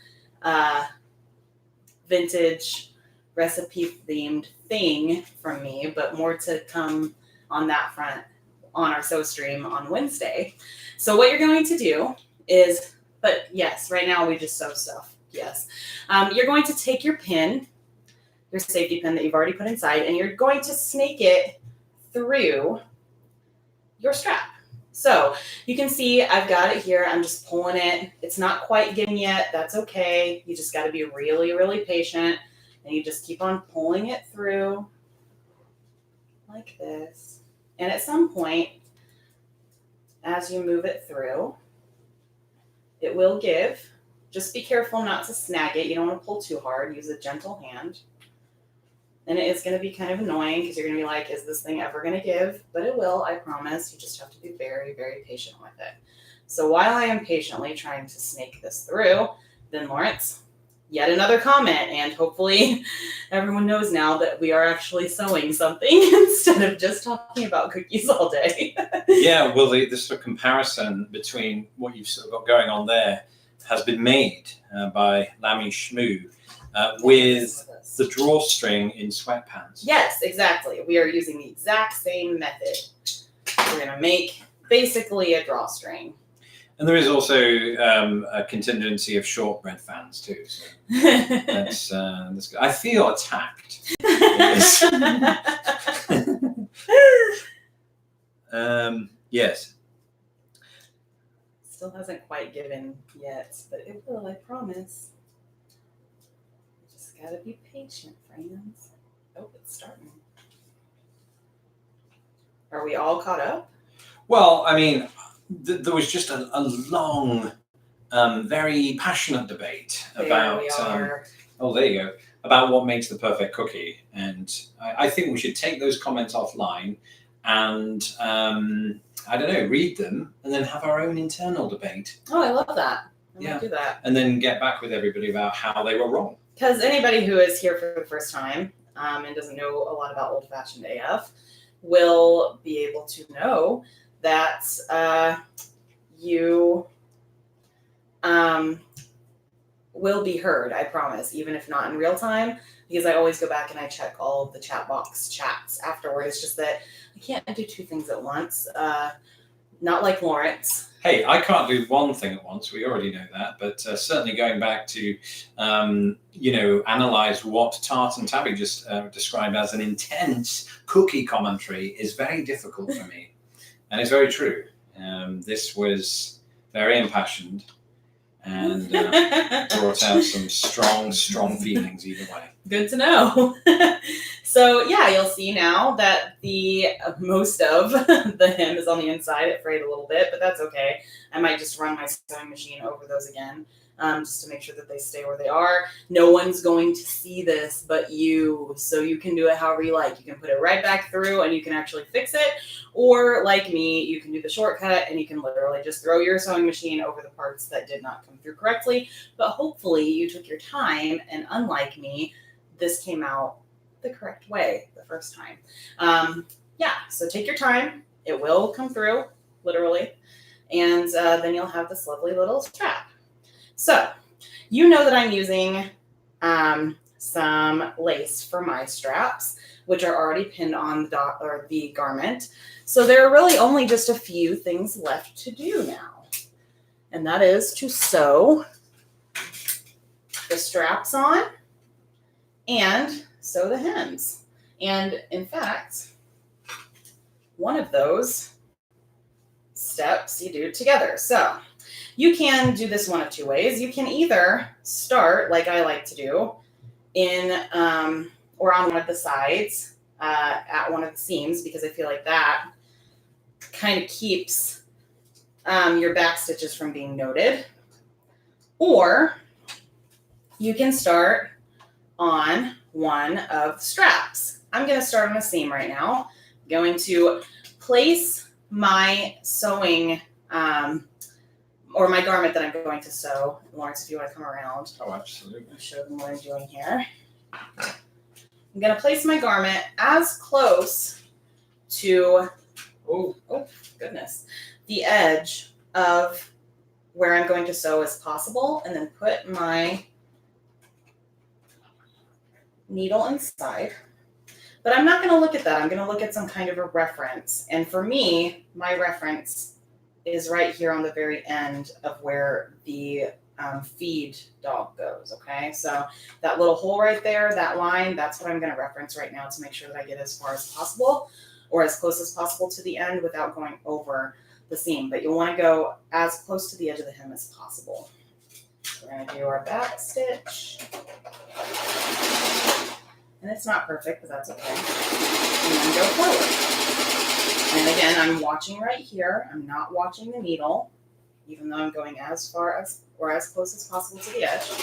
vintage recipe themed thing from me, but more to come on that front on our sew stream on Wednesday. So what you're going to do is, but yes, right now we just sew stuff. Yes. You're going to take your pin, your safety pin that you've already put inside, and you're going to snake it through your strap. So you can see I've got it here. I'm just pulling it. It's not quite getting yet. That's okay. You just got to be really, really patient, and you just keep on pulling it through like this. And at some point, as you move it through, it will give. Just be careful not to snag it. You don't want to pull too hard. Use a gentle hand. And it is going to be kind of annoying because you're going to be like, is this thing ever going to give? But it will, I promise. You just have to be very, very patient with it. So while I am patiently trying to snake this through, then Lawrence, yet another comment. And hopefully everyone knows now that we are actually sewing something instead of just talking about cookies all day. Yeah, well, the sort of comparison between what you've sort of got going on there has been made by Lammy Shmoo with the drawstring in sweatpants. Yes, exactly. We are using the exact same method. We're going to make basically a drawstring. And there is also a contingency of shortbread fans too. So that's good. I feel attacked. Yes. Still hasn't quite given yet, but it will, I promise. Just gotta be patient, friends. Oh, it's starting. Are we all caught up? Well, I mean, there was just a long, very passionate debate about. There you go. About what makes the perfect cookie, and I think we should take those comments offline, and I don't know, read them, and then have our own internal debate. Oh, I love that. I Yeah. might do that. And then get back with everybody about how they were wrong. Because anybody who is here for the first time and doesn't know a lot about Old Fashioned AF will be able to know that you will be heard, I promise, even if not in real time, because I always go back and I check all of the chat box chats afterward. It's just that I can't do two things at once. Not like Lawrence. Hey, I can't do one thing at once. We already know that. But certainly going back to, analyze what Tart and Tabby just described as an intense cookie commentary is very difficult for me. And it's very true. This was very impassioned and brought out some strong feelings either way. Good to know. So yeah, you'll see now that the most of the hem is on the inside. It frayed a little bit, but that's okay. I might just run my sewing machine over those again, just to make sure that they stay where they are. No one's going to see this but you, so you can do it however you like. You can put it right back through and you can actually fix it, or like me, you can do the shortcut and you can literally just throw your sewing machine over the parts that did not come through correctly. But hopefully you took your time, and unlike me, this came out the correct way the first time. So take your time. It will come through, literally. And then you'll have this lovely little strap. So you know that I'm using some lace for my straps, which are already pinned on the garment. So there are really only just a few things left to do now. And that is to sew the straps on and sew the hems. And in fact, one of those steps you do together. So you can do this one of two ways. You can either start, like I like to do, in or on one of the sides at one of the seams, because I feel like that kind of keeps your back stitches from being noted. Or you can start on one of the straps. I'm going to start on a seam right now. I'm going to place my sewing or my garment that I'm going to sew. Lawrence, if you want to come around. Oh, absolutely. I'll show them what I'm doing here. I'm going to place my garment as close to, oh goodness, the edge of where I'm going to sew as possible, and then put my needle inside. But I'm not going to look at that. I'm going to look at some kind of a reference. And for me, my reference is right here on the very end of where the feed dog goes, okay? So that little hole right there, that line, that's what I'm going to reference right now to make sure that I get as far as possible, or as close as possible to the end without going over the seam. But you'll want to go as close to the edge of the hem as possible. We're going to do our back stitch. And it's not perfect, but that's okay. And then go forward. And again, I'm watching right here. I'm not watching the needle, even though I'm going as far as or as close as possible to the edge. So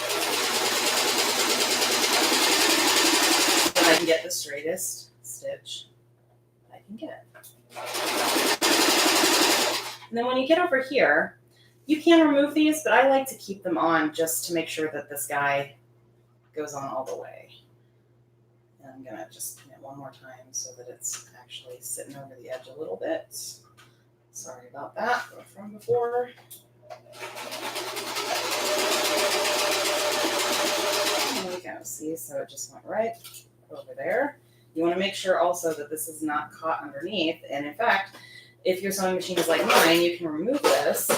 I can get the straightest stitch I can get. And then when you get over here, you can remove these, but I like to keep them on just to make sure that this guy goes on all the way. And I'm gonna just pin it one more time so that it's actually sitting over the edge a little bit. Sorry about that from before. There we go. See, so it just went right over there. You want to make sure also that this is not caught underneath. And in fact, if your sewing machine is like mine, you can remove this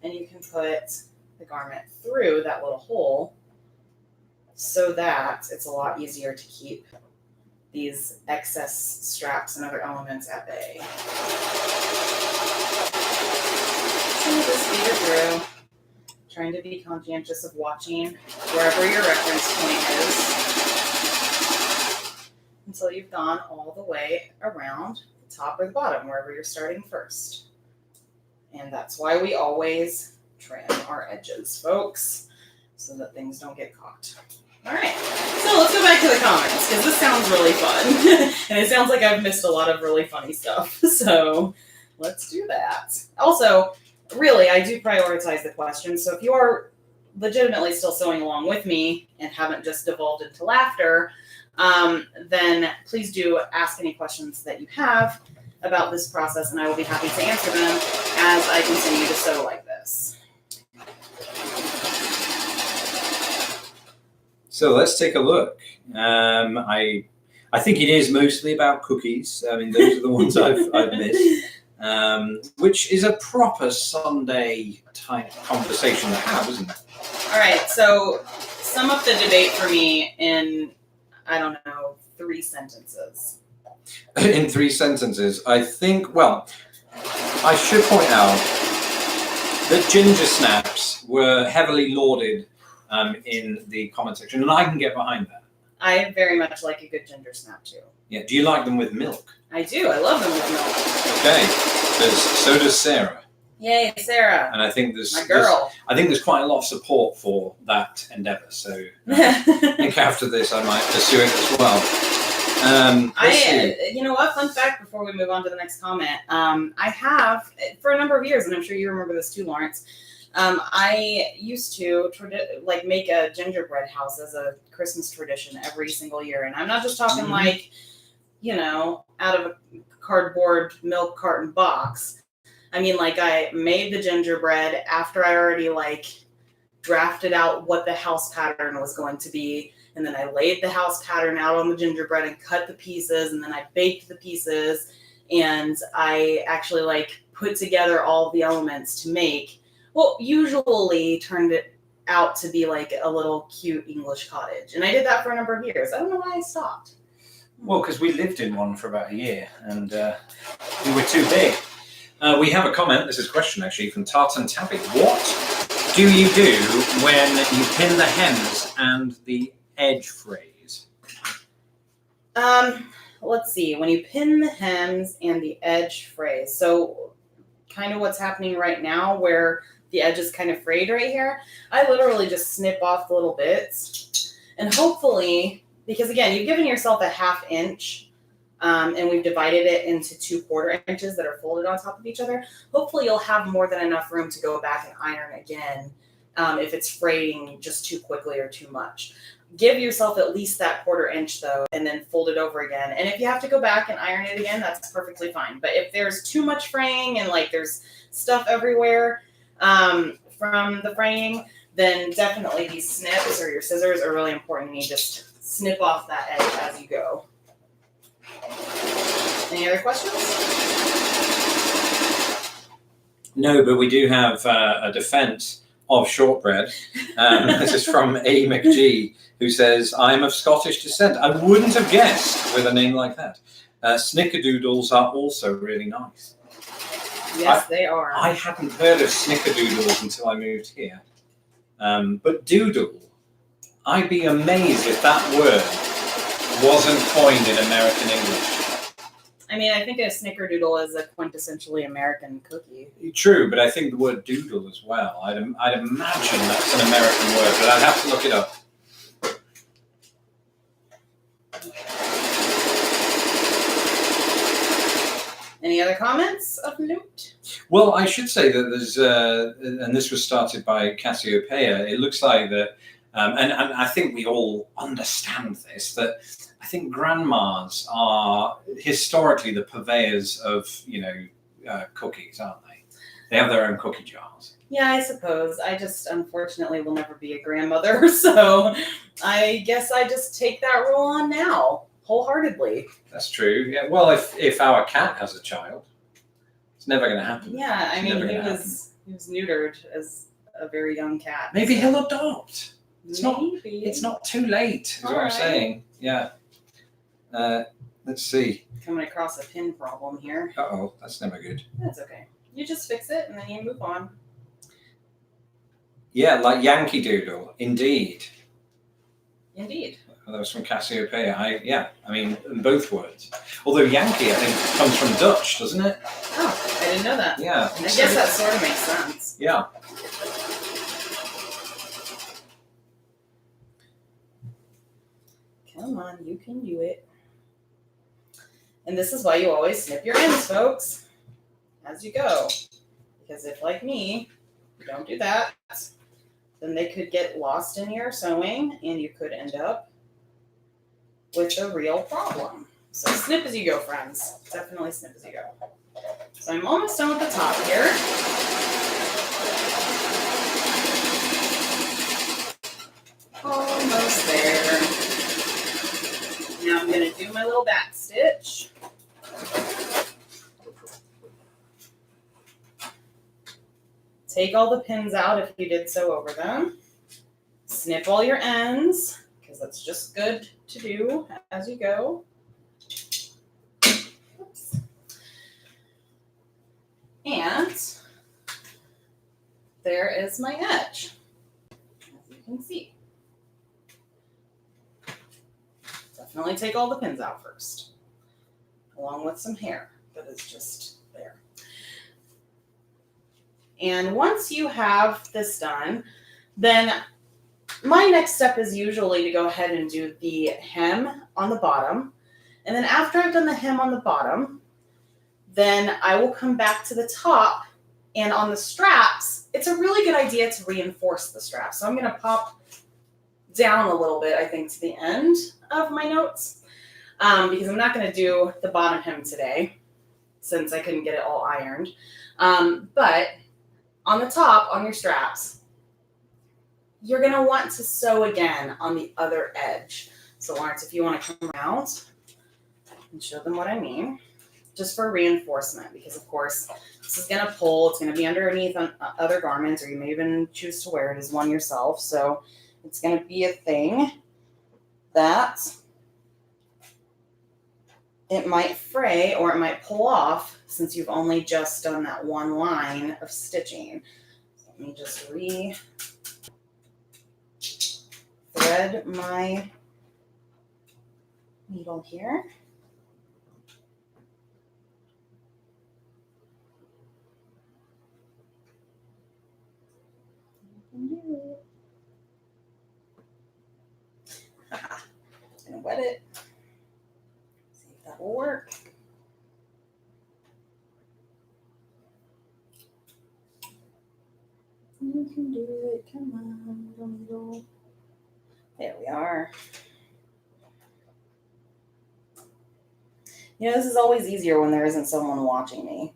and you can put the garment through that little hole so that it's a lot easier to keep these excess straps and other elements at bay. So just feed it through, trying to be conscientious of watching wherever your reference point is until you've gone all the way around the top or the bottom, wherever you're starting first. And that's why we always trim our edges, folks, so that things don't get caught. All right, so let's go back to the comments because this sounds really fun. And it sounds like I've missed a lot of really funny stuff. So let's do that. Also, really, I do prioritize the questions. So if you are legitimately still sewing along with me and haven't just devolved into laughter, then please do ask any questions that you have about this process, and I will be happy to answer them as I continue to sew like this. So let's take a look. I think it is mostly about cookies. I mean, those are the ones I've missed. Which is a proper Sunday type conversation to have, isn't it? All right, so sum up the debate for me in, I don't know, 3 sentences. In 3 sentences, I think, well, I should point out that ginger snaps were heavily lauded in the comment section, and I can get behind that. I very much like a good ginger snap too. Yeah, do you like them with milk? I do. I love them with milk. Okay, so does Sarah. Yay, Sarah. And I think my girl. I think there's quite a lot of support for that endeavour. So I think after this, I might pursue it as well. You know what? Fun fact before we move on to the next comment. I have for a number of years, and I'm sure you remember this too, Lawrence. I used to make a gingerbread house as a Christmas tradition every single year, and I'm not just talking like, out of a cardboard milk carton box. I mean, like, I made the gingerbread after I already drafted out what the house pattern was going to be, and then I laid the house pattern out on the gingerbread and cut the pieces, and then I baked the pieces, and I actually put together all the elements to make what usually turned it out to be a little cute English cottage. And I did that for a number of years. I don't know why I stopped. Well, because we lived in one for about a year, and we were too big. We have a comment, this is a question actually, from Tartan Tabby. What do you do when you pin the hems and the edge phrase? Let's see. When you pin the hems and the edge phrase, so kind of what's happening right now where the edge is kind of frayed right here, I literally just snip off the little bits, and hopefully, because again, you've given yourself a 1/2 inch, and we've divided it into 2 1/4 inches that are folded on top of each other. Hopefully you'll have more than enough room to go back and iron again if it's fraying just too quickly or too much. Give yourself at least that 1/4 inch though, and then fold it over again. And if you have to go back and iron it again, that's perfectly fine. But if there's too much fraying and there's stuff everywhere from the fraying, then definitely these snips or your scissors are really important. You just snip off that edge as you go. Any other questions? No, but we do have a defense of shortbread. This is from A. McGee, who says, I'm of Scottish descent. I wouldn't have guessed with a name like that. Snickerdoodles are also really nice. Yes, they are. I hadn't heard of snickerdoodles until I moved here. But doodle, I'd be amazed if that word wasn't coined in American English. I mean, I think a snickerdoodle is a quintessentially American cookie. True, but I think the word doodle as well. I'd imagine that's an American word, but I'd have to look it up. Any other comments of note? Well, I should say that there's, and this was started by Cassiopeia. It looks like that, and I think we all understand this, that I think grandmas are historically the purveyors of, cookies, aren't they? They have their own cookie jars. Yeah, I suppose. I just unfortunately will never be a grandmother, so I guess I just take that role on now, wholeheartedly. That's true. Yeah. Well, if our cat has a child, it's never going to happen. Yeah, I It's mean, never he gonna was neutered as a very young cat. Maybe he'll adopt. It's not. Maybe. It's not too late. Is what I'm Alright. saying. Yeah. Let's see. Coming across a pin problem here. Uh-oh, that's never good. That's okay. You just fix it and then you move on. Yeah, like Yankee Doodle, indeed. Indeed. That was from Cassiopeia. I mean, in both words. Although Yankee, I think, comes from Dutch, doesn't it? Oh, I didn't know that. Yeah. I guess that sort of makes sense. Yeah. Come on, you can do it. And this is why you always snip your ends, folks, as you go. Because if, like me, you don't do that, then they could get lost in your sewing and you could end up with a real problem. So snip as you go, friends. Definitely snip as you go. So I'm almost done with the top here. Almost there. Now I'm going to do my little back stitch. Take all the pins out if you did sew over them. Snip all your ends, because that's just good to do as you go. Oops. And there is my edge, as you can see. Definitely take all the pins out first, along with some hair that is just there. And once you have this done, then my next step is usually to go ahead and do the hem on the bottom. And then after I've done the hem on the bottom, then I will come back to the top, and on the straps, it's a really good idea to reinforce the straps. So I'm going to pop down a little bit, I think, to the end of my notes, because I'm not going to do the bottom hem today since I couldn't get it all ironed. But on the top, on your straps, you're going to want to sew again on the other edge. So Lawrence, if you want to come around and show them what I mean, just for reinforcement, because of course this is going to pull, it's going to be underneath on other garments, or you may even choose to wear it as one yourself. So it's going to be a thing that it might fray or it might pull off since you've only just done that one line of stitching. So let me just thread my needle here. Gonna wet it. See if that will work. You can do it. Come on, little needle. There we are. You know, this is always easier when there isn't someone watching me.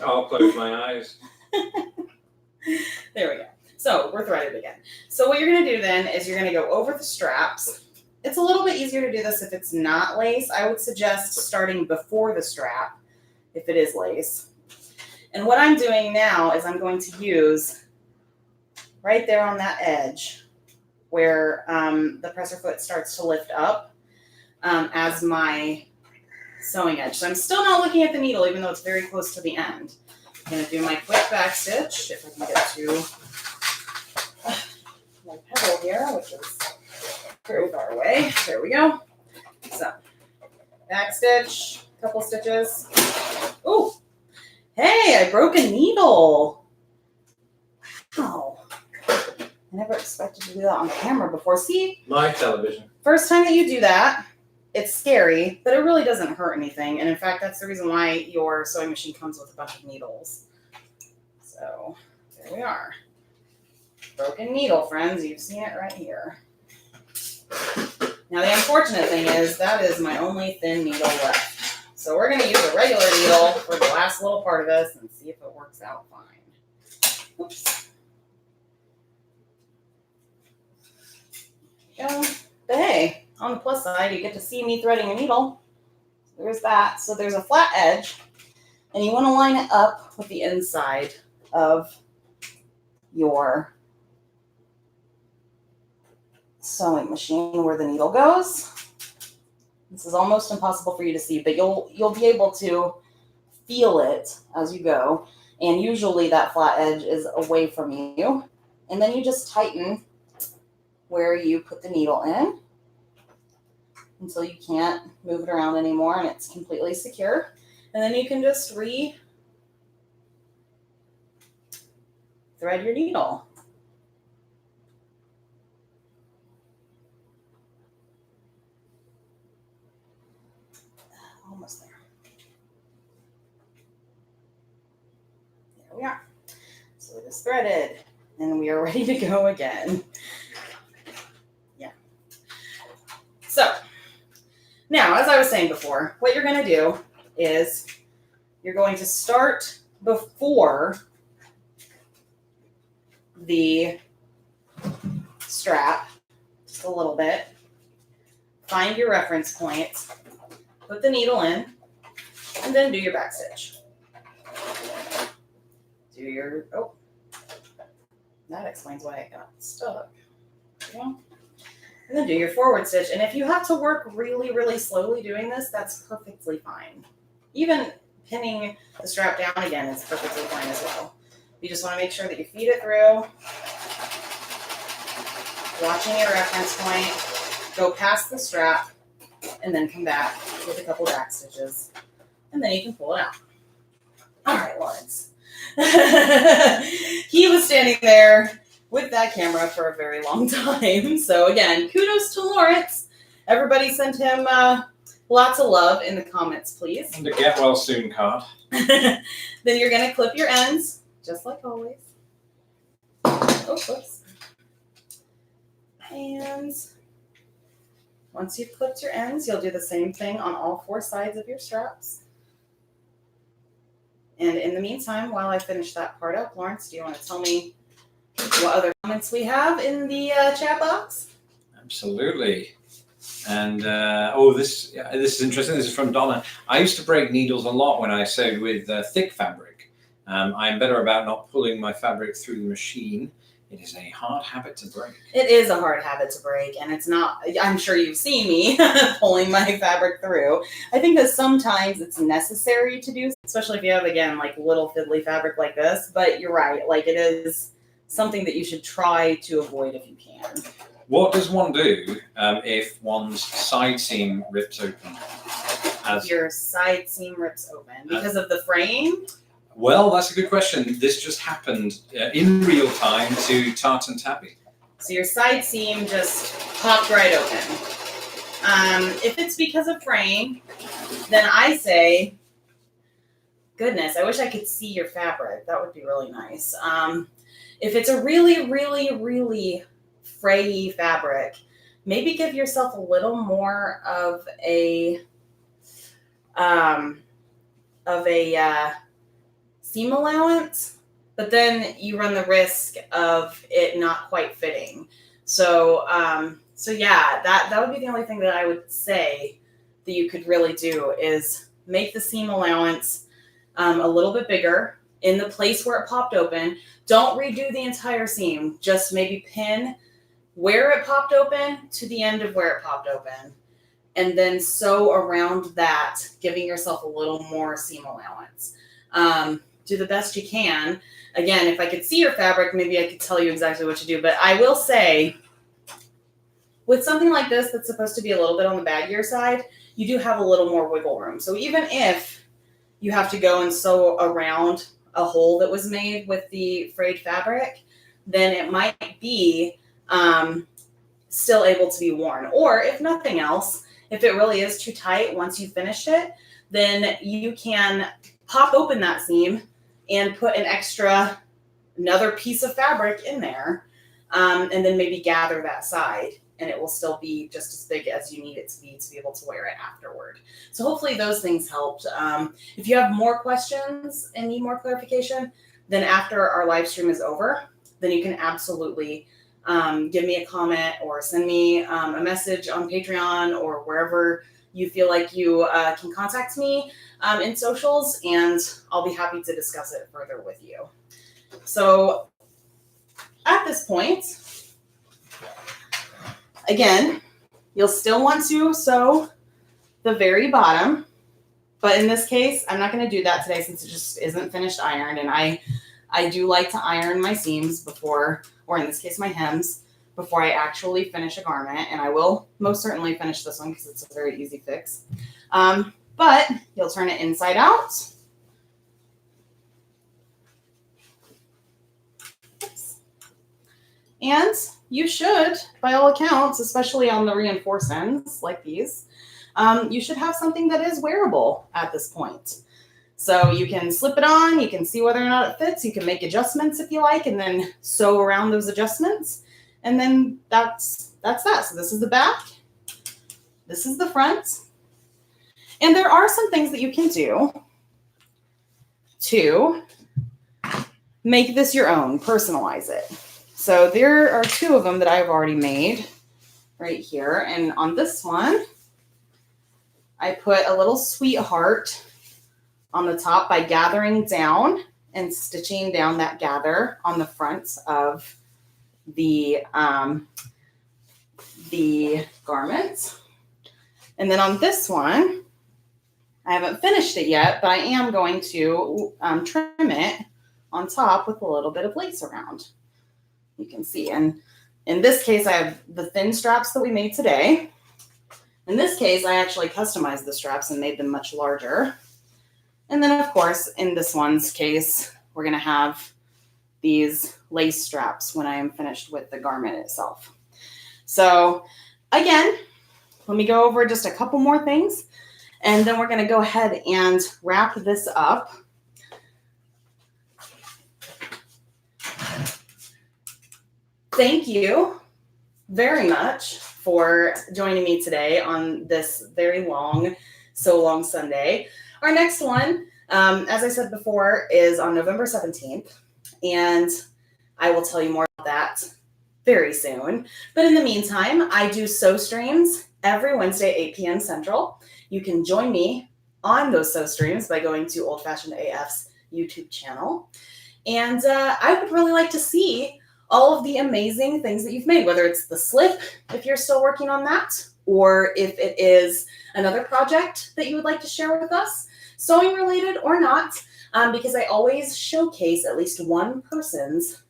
I'll close my eyes. There we go. So we're threaded again. So what you're going to do then is you're going to go over the straps. It's a little bit easier to do this if it's not lace. I would suggest starting before the strap if it is lace. And what I'm doing now is I'm going to use right there on that edge where the presser foot starts to lift up as my sewing edge. So I'm still not looking at the needle, even though it's very close to the end. I'm going to do my quick back stitch, if I can get to my pedal here, which is very far away. There we go. Back stitch, couple stitches. Ooh, hey, I broke a needle. Wow. I never expected to do that on camera before. See, My television. first time that you do that, it's scary, but it really doesn't hurt anything. And in fact, that's the reason why your sewing machine comes with a bunch of needles. So there we are. Broken needle, friends. You've seen it right here. Now, the unfortunate thing is that is my only thin needle left. So we're going to use a regular needle for the last little part of this and see if it works out fine. Oops. There we go. But hey, on the plus side, you get to see me threading a needle. There's that. So there's a flat edge, and you want to line it up with the inside of your sewing machine where the needle goes. This is almost impossible for you to see, but you'll be able to feel it as you go. And usually that flat edge is away from you. And then you just tighten where you put the needle in until you can't move it around anymore and it's completely secure. And then you can just thread your needle. Almost there. There we are. So it is threaded and we are ready to go again. Yeah. So now, as I was saying before, what you're going to do is you're going to start before the strap, just a little bit. Find your reference point, put the needle in, and then do your back stitch. Do your, oh, that explains why it got stuck. Yeah. And then do your forward stitch. And if you have to work really, really slowly doing this, that's perfectly fine. Even pinning the strap down again is perfectly fine as well. You just want to make sure that you feed it through, watching your reference point, go past the strap, and then come back with a couple back stitches. And then you can pull it out. All right, Lawrence. He was standing there with that camera for a very long time. So again, kudos to Lawrence. Everybody send him lots of love in the comments, please. And a get well soon card. Then you're going to clip your ends, just like always. Oh, whoops. And once you've clipped your ends, you'll do the same thing on all four sides of your straps. And in the meantime, while I finish that part up, Lawrence, do you want to tell me what other comments we have in the chat box? Absolutely. And this is interesting. This is from Donna. I used to break needles a lot when I sewed with thick fabric. I'm better about not pulling my fabric through the machine. It is a hard habit to break. It is a hard habit to break, and it's not, I'm sure you've seen me pulling my fabric through. I think that sometimes it's necessary to do, especially if you have, again, like little fiddly fabric like this, but you're right, like it is something that you should try to avoid if you can. What does one do if one's side seam rips open? Your side seam rips open because of the frame? Well, that's a good question. This just happened in real time to Tart and Tappy. So your side seam just popped right open. If it's because of frame, then I say, goodness, I wish I could see your fabric. That would be really nice. If it's a really, really, really frayy fabric, maybe give yourself a little more of a seam allowance, but then you run the risk of it not quite fitting. So yeah, that would be the only thing that I would say that you could really do is make the seam allowance a little bit bigger in the place where it popped open. Don't redo the entire seam. Just maybe pin where it popped open to the end of where it popped open. And then sew around that, giving yourself a little more seam allowance. Do the best you can. Again, if I could see your fabric, maybe I could tell you exactly what to do. But I will say, with something like this that's supposed to be a little bit on the baggier side, you do have a little more wiggle room. So even if you have to go and sew around a hole that was made with the frayed fabric, then it might be still able to be worn. Or if nothing else, if it really is too tight once you finished it, then you can pop open that seam and put another piece of fabric in there, and then maybe gather that side, and it will still be just as big as you need it to be able to wear it afterward. So hopefully those things helped. If you have more questions and need more clarification, then after our live stream is over, then you can absolutely give me a comment or send me a message on Patreon or wherever you feel like you can contact me in socials, and I'll be happy to discuss it further with you. So at this point, again, you'll still want to sew the very bottom, but in this case, I'm not going to do that today since it just isn't finished ironed, and I do like to iron my seams before, or in this case, my hems, before I actually finish a garment, and I will most certainly finish this one because it's a very easy fix. But you'll turn it inside out. And you should, by all accounts, especially on the reinforced ends like these, you should have something that is wearable at this point. So you can slip it on, you can see whether or not it fits, you can make adjustments if you like, and then sew around those adjustments. And then that's that. So this is the back, this is the front. And there are some things that you can do to make this your own, personalize it. So there are two of them that I've already made right here. And on this one, I put a little sweetheart on the top by gathering down and stitching down that gather on the front of the garment. And then on this one, I haven't finished it yet, but I am going to trim it on top with a little bit of lace around. You can see. And in this case, I have the thin straps that we made today. In this case, I actually customized the straps and made them much larger. And then, of course, in this one's case, we're going to have these lace straps when I am finished with the garment itself. So again, let me go over just a couple more things, and then we're going to go ahead and wrap this up. Thank you very much for joining me today on this very long, So Long Sunday. Our next one, as I said before, is on November 17th, and I will tell you more about that very soon. But in the meantime, I do sew streams every Wednesday, 8 p.m. Central. You can join me on those sew streams by going to Old Fashioned AF's YouTube channel. And I would really like to see all of the amazing things that you've made, whether it's the slip, if you're still working on that, or if it is another project that you would like to share with us, sewing related or not, because I always showcase at least one person's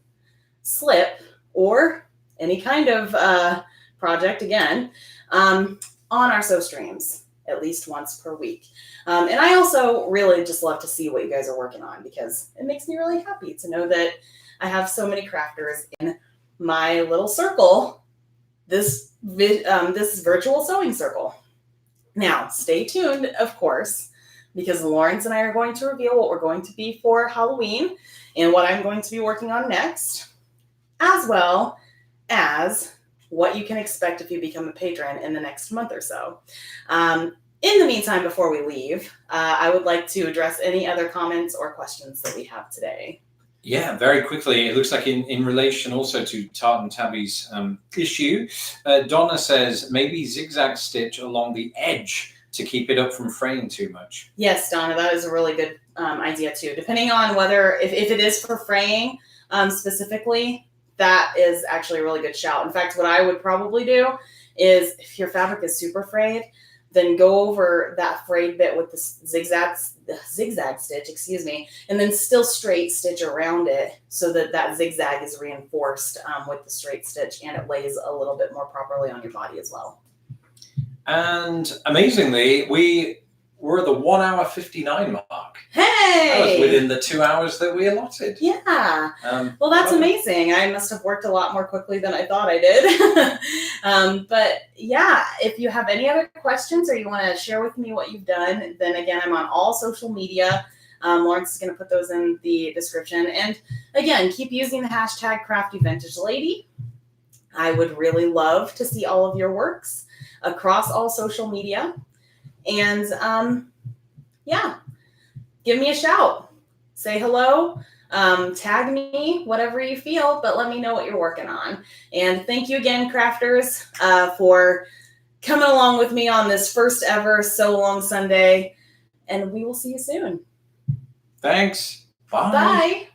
slip or any kind of project, again, on our sew streams at least once per week. And I also really just love to see what you guys are working on, because it makes me really happy to know that I have so many crafters in my little circle, this virtual sewing circle. Now, stay tuned, of course, because Lawrence and I are going to reveal what we're going to be for Halloween and what I'm going to be working on next, as well as what you can expect if you become a patron in the next month or so. In the meantime, before we leave, I would like to address any other comments or questions that we have today. Yeah, very quickly. It looks like in relation also to Tart and Tabby's issue, Donna says maybe zigzag stitch along the edge to keep it up from fraying too much. Yes, Donna, that is a really good idea too. Depending on whether, if it is for fraying specifically, that is actually a really good shout. In fact, what I would probably do is, if your fabric is super frayed, then go over that frayed bit with the zigzag stitch, and then still straight stitch around it so that that zigzag is reinforced with the straight stitch, and it lays a little bit more properly on your body as well. And amazingly, we were at the 1 hour 59 mark. That was Hey! within the 2 hours that we allotted. Yeah. Well, that's lovely. amazing. I must have worked a lot more quickly than I thought I did. But yeah, if you have any other questions or you want to share with me what you've done, then again, I'm on all social media. Lawrence is going to put those in the description. And again, keep using the hashtag #CraftyVintageLady. I would really love to see all of your works across all social media. And yeah, give me a shout. Say hello. Tag me, whatever you feel, but let me know what you're working on. And thank you again, crafters, for coming along with me on this first ever Sew Along Sunday. And we will see you soon. Thanks. Bye. Bye.